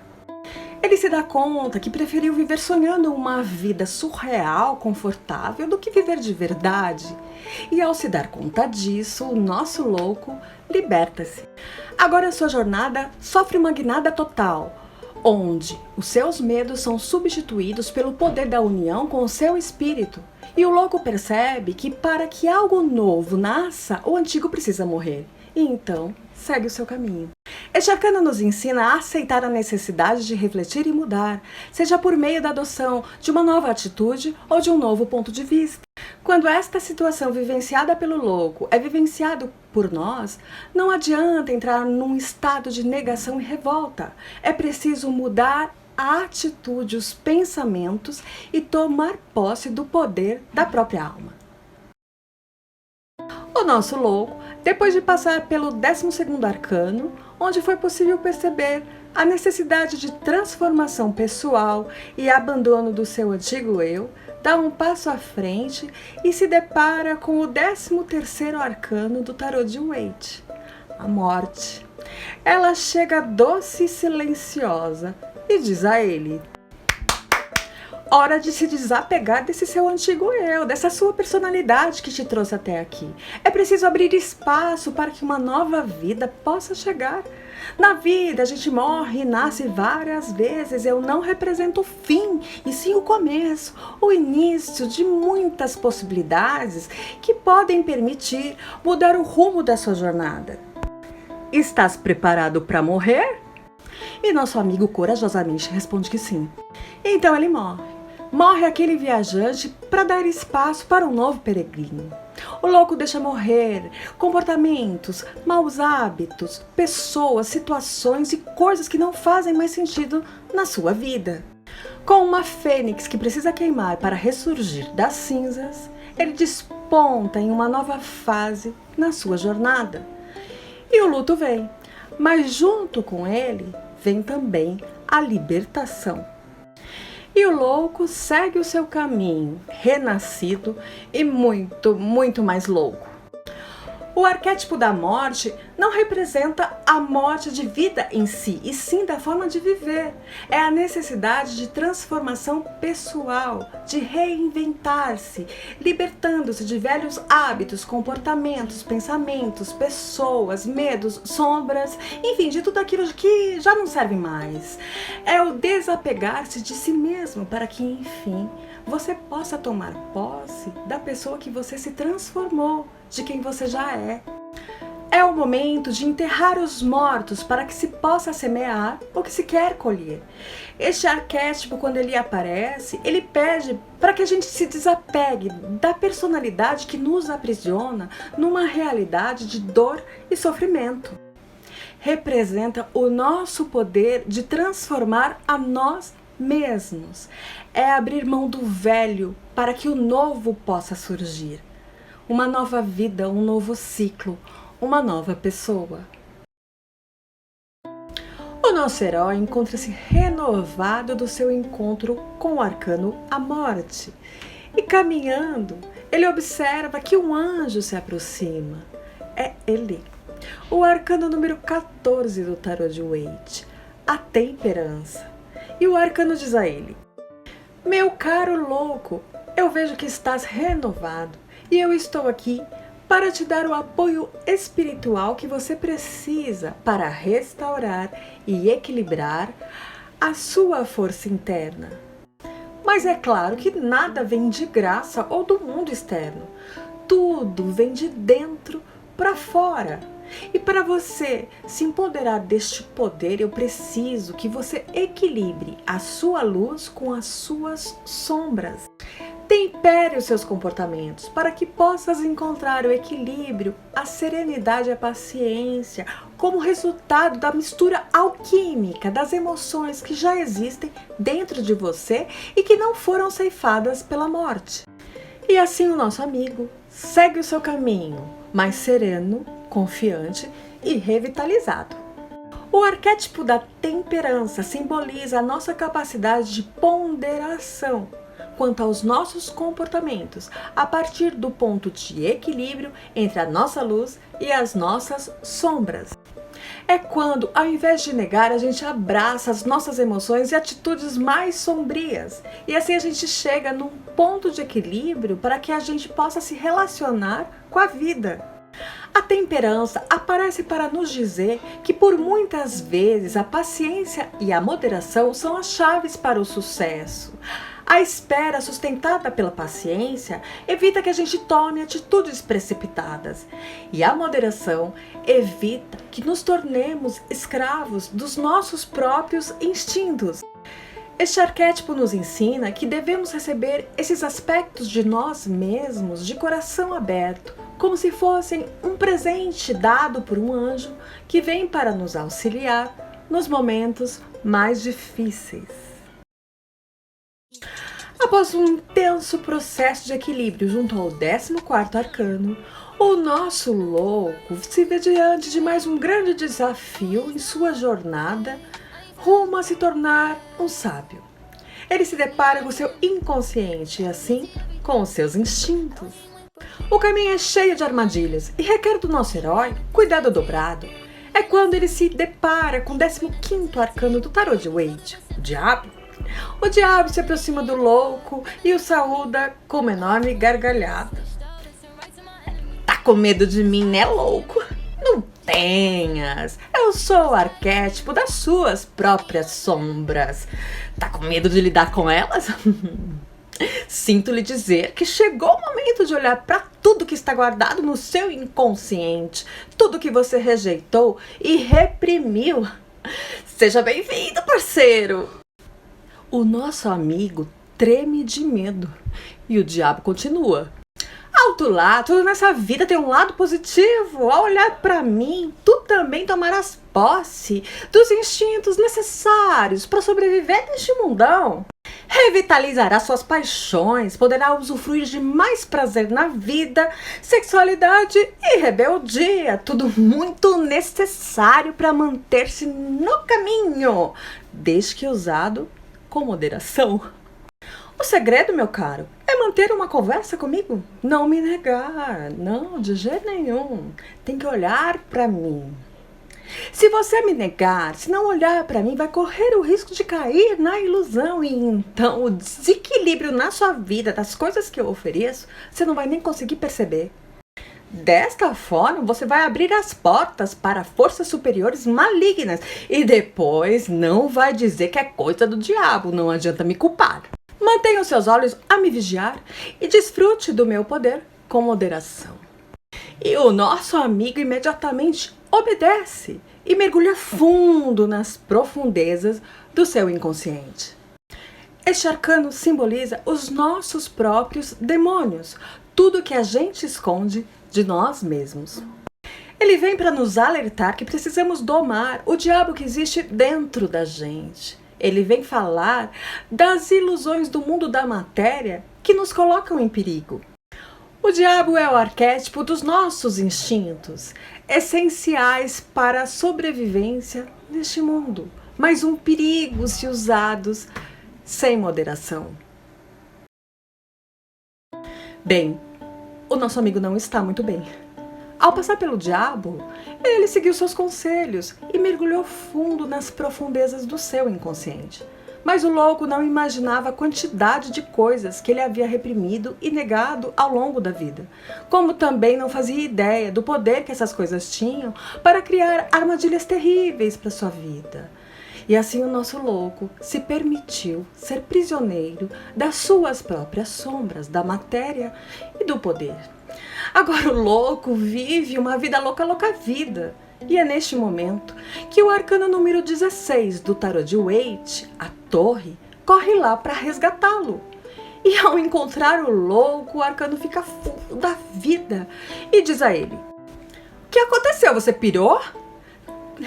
Ele se dá conta que preferiu viver sonhando uma vida surreal, confortável, do que viver de verdade. E ao se dar conta disso, o nosso louco liberta-se. Agora sua jornada sofre uma guinada total, onde os seus medos são substituídos pelo poder da união com o seu espírito. E o louco percebe que para que algo novo nasça, o antigo precisa morrer. E então segue o seu caminho. Este arcano nos ensina a aceitar a necessidade de refletir e mudar, seja por meio da adoção de uma nova atitude ou de um novo ponto de vista. Quando esta situação vivenciada pelo louco é vivenciado por nós, não adianta entrar num estado de negação e revolta. É preciso mudar a atitude, os pensamentos e tomar posse do poder da própria alma. O nosso louco, depois de passar pelo 12º arcano, onde foi possível perceber a necessidade de transformação pessoal e abandono do seu antigo eu, dá um passo à frente e se depara com o 13º arcano do tarô de Waite, a morte. Ela chega doce e silenciosa e diz a ele: hora de se desapegar desse seu antigo eu, dessa sua personalidade que te trouxe até aqui. É preciso abrir espaço para que uma nova vida possa chegar. Na vida a gente morre e nasce várias vezes. Eu não represento o fim, e sim o começo, o início de muitas possibilidades que podem permitir mudar o rumo da sua jornada. Estás preparado para morrer? E nosso amigo corajosamente responde que sim. Então ele morre. Morre aquele viajante para dar espaço para um novo peregrino. O louco deixa morrer comportamentos, maus hábitos, pessoas, situações e coisas que não fazem mais sentido na sua vida. Com uma fênix que precisa queimar para ressurgir das cinzas, ele desponta em uma nova fase na sua jornada. E o luto vem, mas junto com ele vem também a libertação. E o louco segue o seu caminho, renascido e muito, muito mais louco. O arquétipo da morte não representa a morte de vida em si, e sim da forma de viver. É a necessidade de transformação pessoal, de reinventar-se, libertando-se de velhos hábitos, comportamentos, pensamentos, pessoas, medos, sombras, enfim, de tudo aquilo que já não serve mais. É o desapegar-se de si mesmo para que, enfim, você possa tomar posse da pessoa que você se transformou, de quem você já é. É o momento de enterrar os mortos para que se possa semear o que se quer colher. Este arquétipo, quando ele aparece, ele pede para que a gente se desapegue da personalidade que nos aprisiona numa realidade de dor e sofrimento. Representa o nosso poder de transformar a nós mesmos. É abrir mão do velho para que o novo possa surgir. Uma nova vida, um novo ciclo, uma nova pessoa. O nosso herói encontra-se renovado do seu encontro com o arcano A Morte. E caminhando, ele observa que um anjo se aproxima. É ele, o arcano número 14 do tarô de Waite, a Temperança. E o arcano diz a ele: meu caro louco, eu vejo que estás renovado e eu estou aqui para te dar o apoio espiritual que você precisa para restaurar e equilibrar a sua força interna. Mas é claro que nada vem de graça ou do mundo externo. Tudo vem de dentro para fora. E para você se empoderar deste poder, eu preciso que você equilibre a sua luz com as suas sombras. Tempere os seus comportamentos para que possas encontrar o equilíbrio, a serenidade e a paciência como resultado da mistura alquímica das emoções que já existem dentro de você e que não foram ceifadas pela morte. E assim o nosso amigo segue o seu caminho, mais sereno, confiante e revitalizado. O arquétipo da temperança simboliza a nossa capacidade de ponderação quanto aos nossos comportamentos, a partir do ponto de equilíbrio entre a nossa luz e as nossas sombras. É quando, ao invés de negar, a gente abraça as nossas emoções e atitudes mais sombrias. E assim a gente chega num ponto de equilíbrio para que a gente possa se relacionar com a vida. A temperança aparece para nos dizer que por muitas vezes a paciência e a moderação são as chaves para o sucesso. A espera sustentada pela paciência evita que a gente tome atitudes precipitadas. E a moderação evita que nos tornemos escravos dos nossos próprios instintos. Este arquétipo nos ensina que devemos receber esses aspectos de nós mesmos de coração aberto, como se fossem um presente dado por um anjo que vem para nos auxiliar nos momentos mais difíceis. Após um intenso processo de equilíbrio junto ao 14º arcano, o nosso louco se vê diante de mais um grande desafio em sua jornada rumo a se tornar um sábio. Ele se depara com seu inconsciente e assim com os seus instintos. O caminho é cheio de armadilhas e requer do nosso herói cuidado dobrado. É quando ele se depara com o 15º arcano do tarot de Waite, o diabo. O diabo se aproxima do louco e o saúda com uma enorme gargalhada. Tá com medo de mim, né, louco? Não tenhas. Eu sou o arquétipo das suas próprias sombras. Tá com medo de lidar com elas? Sinto lhe dizer que chegou o momento de olhar para tudo que está guardado no seu inconsciente, tudo que você rejeitou e reprimiu. Seja bem-vindo, parceiro! O nosso amigo treme de medo e o diabo continua. Alto lá, tudo nessa vida tem um lado positivo. Ao olhar para mim, tu também tomarás posse dos instintos necessários para sobreviver neste mundão. Revitalizará suas paixões, poderá usufruir de mais prazer na vida, sexualidade e rebeldia. Tudo muito necessário para manter-se no caminho, desde que usado com moderação. O segredo, meu caro, é manter uma conversa comigo. Não me negar, não, de jeito nenhum. Tem que olhar para mim. Se você me negar, se não olhar para mim, vai correr o risco de cair na ilusão. E então o desequilíbrio na sua vida, das coisas que eu ofereço, você não vai nem conseguir perceber. Desta forma, você vai abrir as portas para forças superiores malignas e depois não vai dizer que é coisa do diabo, não adianta me culpar. Mantenha os seus olhos a me vigiar e desfrute do meu poder com moderação. E o nosso amigo imediatamente obedece e mergulha fundo nas profundezas do seu inconsciente. Este arcano simboliza os nossos próprios demônios, tudo que a gente esconde de nós mesmos. Ele vem para nos alertar que precisamos domar o diabo que existe dentro da gente. Ele vem falar das ilusões do mundo da matéria que nos colocam em perigo. O diabo é o arquétipo dos nossos instintos, essenciais para a sobrevivência neste mundo, mas um perigo se usados sem moderação. Bem, o nosso amigo não está muito bem. Ao passar pelo diabo, ele seguiu seus conselhos e mergulhou fundo nas profundezas do seu inconsciente. Mas o louco não imaginava a quantidade de coisas que ele havia reprimido e negado ao longo da vida, como também não fazia ideia do poder que essas coisas tinham para criar armadilhas terríveis para sua vida. E assim o nosso louco se permitiu ser prisioneiro das suas próprias sombras, da matéria e do poder. Agora o louco vive uma vida louca, louca vida. E é neste momento que o arcano número 16 do tarot de Waite, a torre, corre lá para resgatá-lo. E ao encontrar o louco, o arcano fica full da vida e diz a ele: o que aconteceu? Você pirou?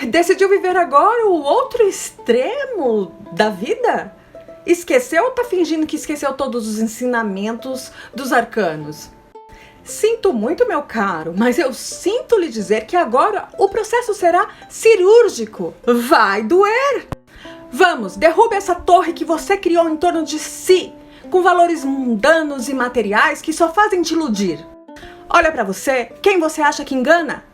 Decidiu viver agora o outro extremo da vida? Esqueceu ou tá fingindo que esqueceu todos os ensinamentos dos arcanos? Sinto muito, meu caro, mas eu sinto lhe dizer que agora o processo será cirúrgico. Vai doer! Vamos, derrube essa torre que você criou em torno de si, com valores mundanos e materiais que só fazem te iludir. Olha pra você, quem você acha que engana?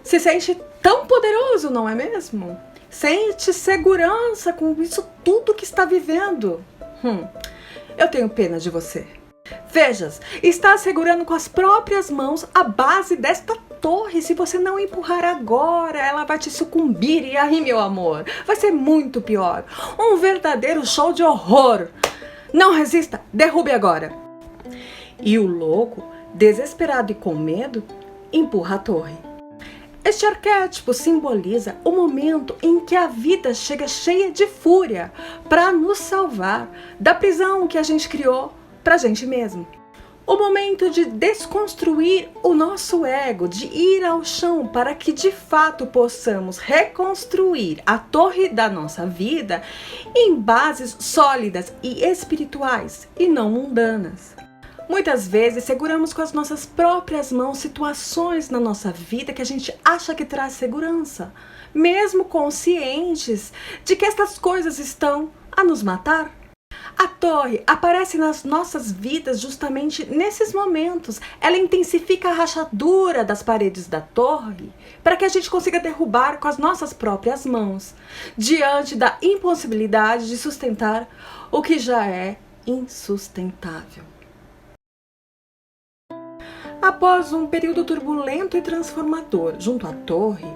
Se sente tão poderoso, não é mesmo? Sente segurança com isso tudo que está vivendo. Eu tenho pena de você. Vejas, está segurando com as próprias mãos a base desta torre. Se você não empurrar agora, ela vai te sucumbir. E aí, meu amor, vai ser muito pior. Um verdadeiro show de horror. Não resista, derrube agora. E o louco, desesperado e com medo, empurra a torre. Este arquétipo simboliza o momento em que a vida chega cheia de fúria para nos salvar da prisão que a gente criou para a gente mesmo. O momento de desconstruir o nosso ego, de ir ao chão para que de fato possamos reconstruir a torre da nossa vida em bases sólidas e espirituais e não mundanas. Muitas vezes seguramos com as nossas próprias mãos situações na nossa vida que a gente acha que traz segurança, mesmo conscientes de que estas coisas estão a nos matar. A torre aparece nas nossas vidas justamente nesses momentos. Ela intensifica a rachadura das paredes da torre para que a gente consiga derrubar com as nossas próprias mãos, diante da impossibilidade de sustentar o que já é insustentável. Após um período turbulento e transformador junto à torre,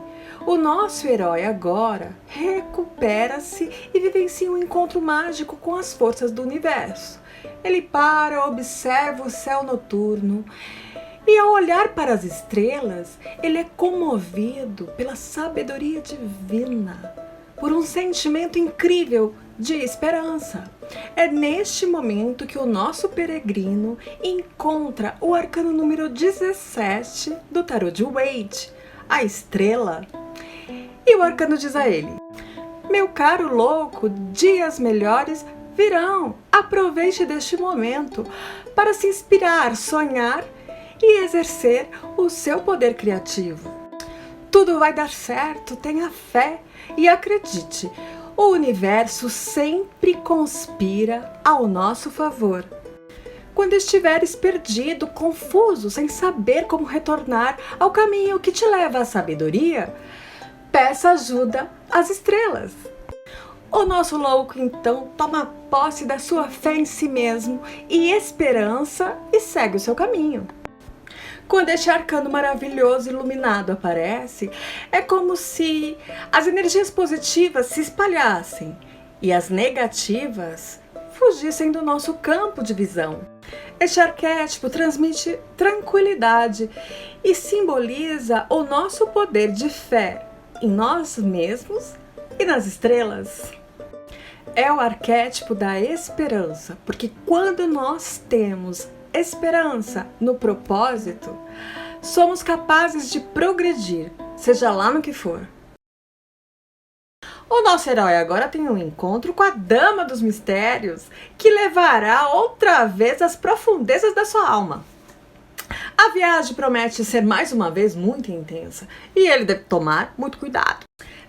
o nosso herói agora recupera-se e vivencia um encontro mágico com as forças do universo. Ele para, observa o céu noturno e, ao olhar para as estrelas, ele é comovido pela sabedoria divina, por um sentimento incrível de esperança. É neste momento que o nosso peregrino encontra o arcano número 17 do tarô de Waite, a estrela. E o arcano diz a ele: meu caro louco, dias melhores virão. Aproveite deste momento para se inspirar, sonhar e exercer o seu poder criativo. Tudo vai dar certo, tenha fé e acredite. O universo sempre conspira ao nosso favor. Quando estiveres perdido, confuso, sem saber como retornar ao caminho que te leva à sabedoria, peça ajuda às estrelas. O nosso louco então toma posse da sua fé em si mesmo e esperança e segue o seu caminho. Quando este arcano maravilhoso iluminado aparece, é como se as energias positivas se espalhassem e as negativas fugissem do nosso campo de visão. Este arquétipo transmite tranquilidade e simboliza o nosso poder de fé em nós mesmos e nas estrelas. É o arquétipo da esperança, porque quando nós temos esperança no propósito, somos capazes de progredir, seja lá no que for. O nosso herói agora tem um encontro com a Dama dos Mistérios, que levará outra vez às profundezas da sua alma. A viagem promete ser mais uma vez muito intensa e ele deve tomar muito cuidado.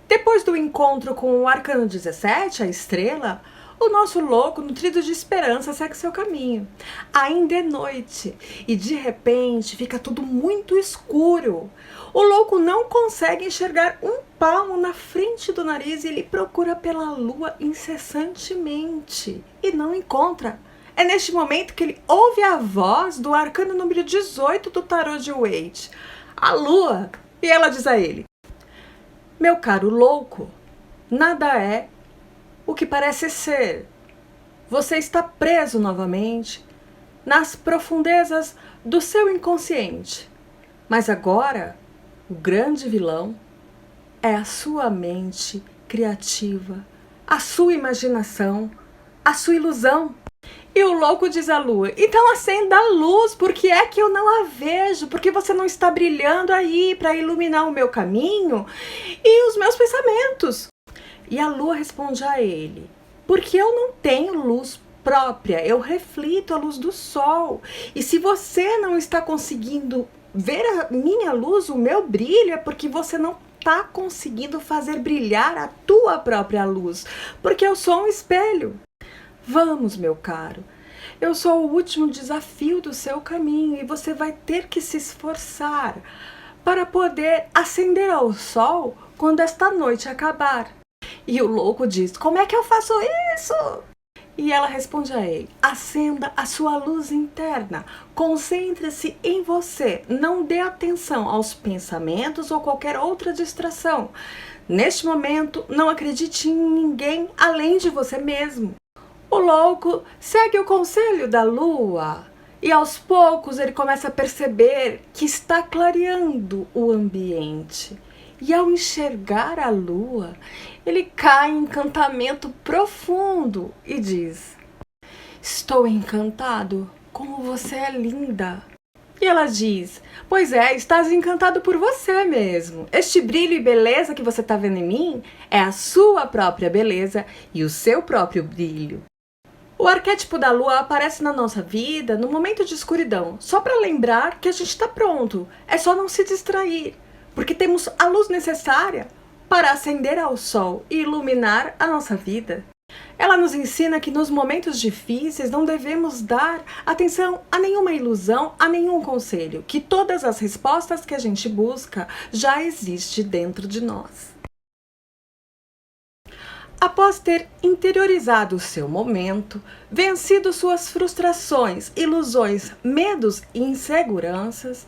Depois do encontro com o arcano 17, a estrela, o nosso louco, nutrido de esperança, segue seu caminho. Ainda é noite e de repente fica tudo muito escuro. O louco não consegue enxergar um palmo na frente do nariz e ele procura pela lua incessantemente e não encontra. É neste momento que ele ouve a voz do arcano número 18 do tarô de Waite, a lua, e ela diz a ele: meu caro louco, nada é o que parece ser. Você está preso novamente nas profundezas do seu inconsciente. Mas agora, o grande vilão é a sua mente criativa, a sua imaginação, a sua ilusão. E o louco diz à lua: então acenda a luz, porque é que eu não a vejo, porque você não está brilhando aí para iluminar o meu caminho e os meus pensamentos. E a lua responde a ele: porque eu não tenho luz própria, eu reflito a luz do sol. E se você não está conseguindo ver a minha luz, o meu brilho, é porque você não está conseguindo fazer brilhar a tua própria luz, porque eu sou um espelho. Vamos, meu caro, eu sou o último desafio do seu caminho e você vai ter que se esforçar para poder ascender ao sol quando esta noite acabar. E o louco diz: como é que eu faço isso? E ela responde a ele: acenda a sua luz interna, concentre-se em você, não dê atenção aos pensamentos ou qualquer outra distração. Neste momento, não acredite em ninguém além de você mesmo. O louco segue o conselho da lua e aos poucos ele começa a perceber que está clareando o ambiente. E ao enxergar a lua, ele cai em encantamento profundo e diz: estou encantado, como você é linda. E ela diz: pois é, estás encantado por você mesmo. Este brilho e beleza que você está vendo em mim é a sua própria beleza e o seu próprio brilho. O arquétipo da lua aparece na nossa vida no momento de escuridão, só para lembrar que a gente está pronto, é só não se distrair, porque temos a luz necessária para acender ao sol e iluminar a nossa vida. Ela nos ensina que nos momentos difíceis não devemos dar atenção a nenhuma ilusão, a nenhum conselho, que todas as respostas que a gente busca já existem dentro de nós. Após ter interiorizado o seu momento, vencido suas frustrações, ilusões, medos e inseguranças,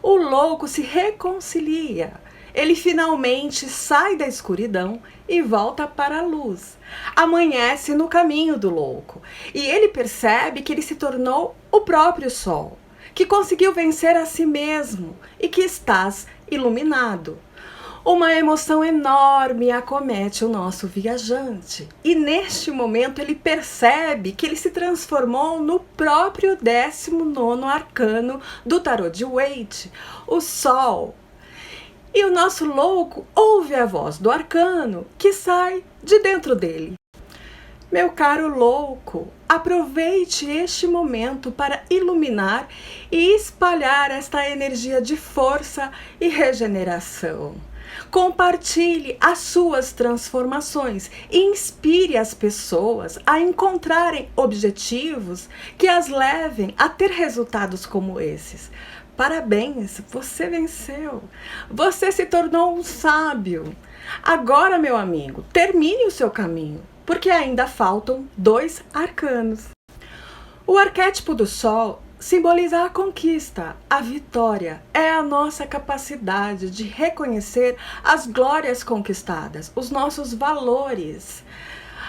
o louco se reconcilia. Ele finalmente sai da escuridão e volta para a luz. Amanhece no caminho do louco e ele percebe que ele se tornou o próprio sol, que conseguiu vencer a si mesmo e que estás iluminado. Uma emoção enorme acomete o nosso viajante e neste momento ele percebe que ele se transformou no próprio 19º arcano do tarô de Waite, o Sol. E o nosso louco ouve a voz do arcano que sai de dentro dele. Meu caro louco, aproveite este momento para iluminar e espalhar esta energia de força e regeneração. Compartilhe as suas transformações e inspire as pessoas a encontrarem objetivos que as levem a ter resultados como esses. Parabéns, você venceu. Você se tornou um sábio. Agora, meu amigo, termine o seu caminho, porque ainda faltam 2 arcanos. O arquétipo do Sol simboliza a conquista, a vitória. É a nossa capacidade de reconhecer as glórias conquistadas, os nossos valores,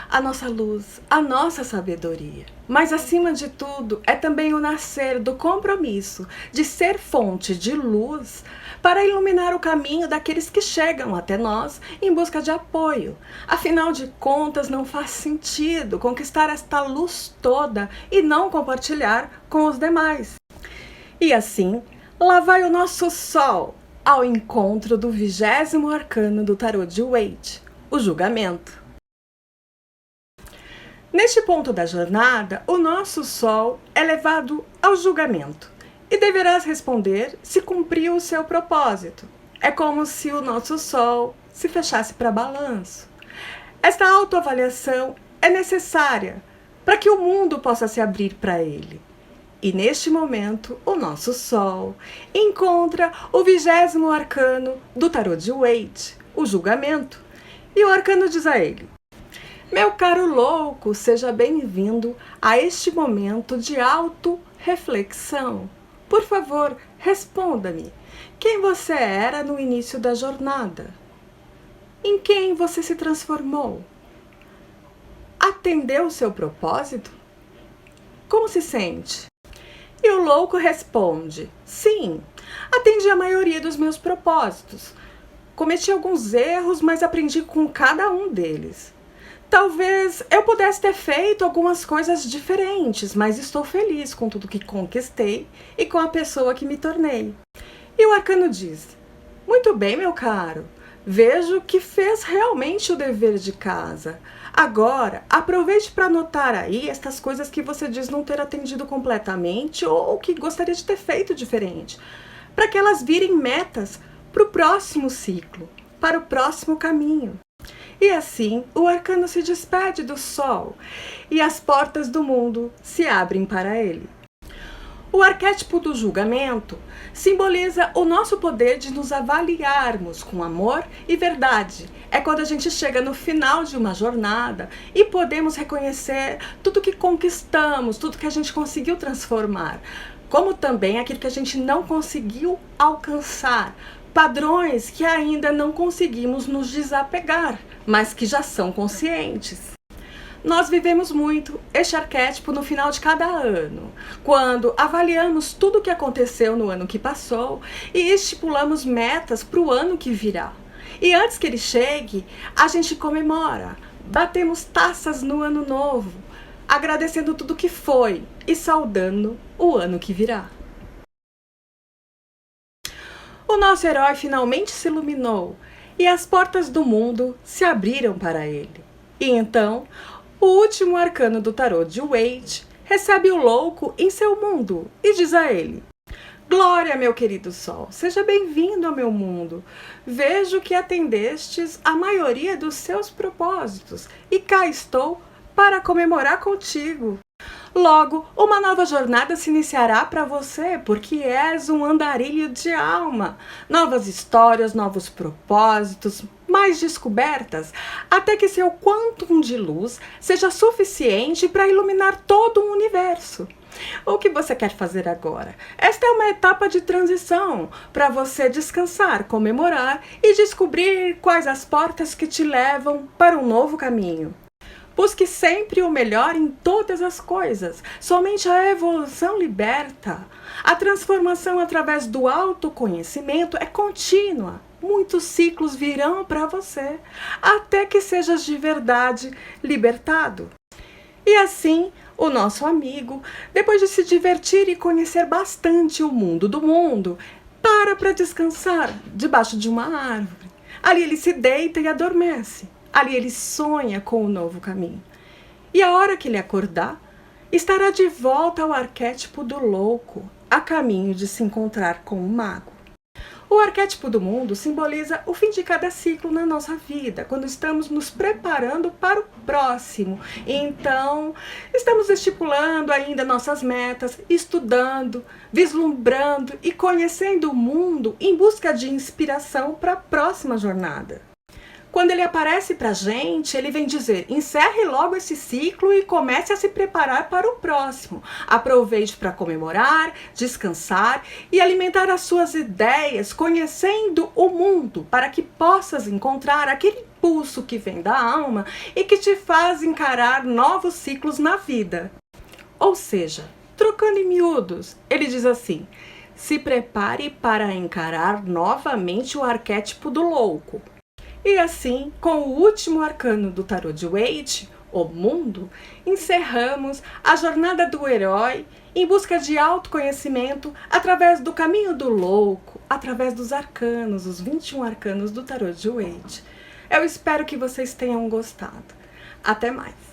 a nossa luz, a nossa sabedoria. Mas, acima de tudo, é também o nascer do compromisso de ser fonte de luz para iluminar o caminho daqueles que chegam até nós em busca de apoio. Afinal de contas, não faz sentido conquistar esta luz toda e não compartilhar com os demais. E assim, lá vai o nosso Sol ao encontro do 20º arcano do tarô de Waite, o julgamento. Neste ponto da jornada, o nosso Sol é levado ao julgamento e deverás responder se cumpriu o seu propósito. É como se o nosso Sol se fechasse para balanço. Esta autoavaliação é necessária para que o mundo possa se abrir para ele. E neste momento, o nosso Sol encontra o 20º arcano do tarô de Waite, o julgamento. E o arcano diz a ele: meu caro louco, seja bem-vindo a este momento de auto-reflexão. Por favor, responda-me. Quem você era no início da jornada? Em quem você se transformou? Atendeu o seu propósito? Como se sente? E o louco responde: sim, atendi a maioria dos meus propósitos. Cometi alguns erros, mas aprendi com cada um deles. Talvez eu pudesse ter feito algumas coisas diferentes, mas estou feliz com tudo que conquistei e com a pessoa que me tornei. E o arcano diz: muito bem, meu caro, vejo que fez realmente o dever de casa. Agora, aproveite para anotar aí estas coisas que você diz não ter atendido completamente ou que gostaria de ter feito diferente, para que elas virem metas para o próximo ciclo, para o próximo caminho. E assim, o arcano se despede do Sol e as portas do mundo se abrem para ele. O arquétipo do julgamento simboliza o nosso poder de nos avaliarmos com amor e verdade. É quando a gente chega no final de uma jornada e podemos reconhecer tudo que conquistamos, tudo que a gente conseguiu transformar, como também aquilo que a gente não conseguiu alcançar, padrões que ainda não conseguimos nos desapegar, mas que já são conscientes. Nós vivemos muito este arquétipo no final de cada ano, quando avaliamos tudo o que aconteceu no ano que passou e estipulamos metas para o ano que virá. E antes que ele chegue, a gente comemora, batemos taças no ano novo, agradecendo tudo que foi e saudando o ano que virá. O nosso herói finalmente se iluminou e as portas do mundo se abriram para ele. E então, o último arcano do tarô de Waite recebe o louco em seu mundo e diz a ele: Glória, meu querido sol, seja bem-vindo ao meu mundo. Vejo que atendestes a maioria dos seus propósitos e cá estou para comemorar contigo. Logo, uma nova jornada se iniciará para você, porque és um andarilho de alma. Novas histórias, novos propósitos, mais descobertas, até que seu quantum de luz seja suficiente para iluminar todo o universo. O que você quer fazer agora? Esta é uma etapa de transição para você descansar, comemorar e descobrir quais as portas que te levam para um novo caminho. Busque sempre o melhor em todas as coisas. Somente a evolução liberta. A transformação através do autoconhecimento é contínua. Muitos ciclos virão para você, até que sejas de verdade libertado. E assim, o nosso amigo, depois de se divertir e conhecer bastante o mundo do mundo, para descansar debaixo de uma árvore. Ali ele se deita e adormece. Ali ele sonha com o novo caminho. E a hora que ele acordar, estará de volta ao arquétipo do louco, a caminho de se encontrar com o mago. O arquétipo do mundo simboliza o fim de cada ciclo na nossa vida, quando estamos nos preparando para o próximo. Então, estamos estipulando ainda nossas metas, estudando, vislumbrando e conhecendo o mundo em busca de inspiração para a próxima jornada. Quando ele aparece pra gente, ele vem dizer: encerre logo esse ciclo e comece a se preparar para o próximo. Aproveite para comemorar, descansar e alimentar as suas ideias, conhecendo o mundo, para que possas encontrar aquele impulso que vem da alma e que te faz encarar novos ciclos na vida. Ou seja, trocando em miúdos, ele diz assim: se prepare para encarar novamente o arquétipo do louco. E assim, com o último arcano do tarô de Waite, o mundo, encerramos a jornada do herói em busca de autoconhecimento através do caminho do louco, através dos arcanos, os 21 arcanos do tarô de Waite. Eu espero que vocês tenham gostado. Até mais!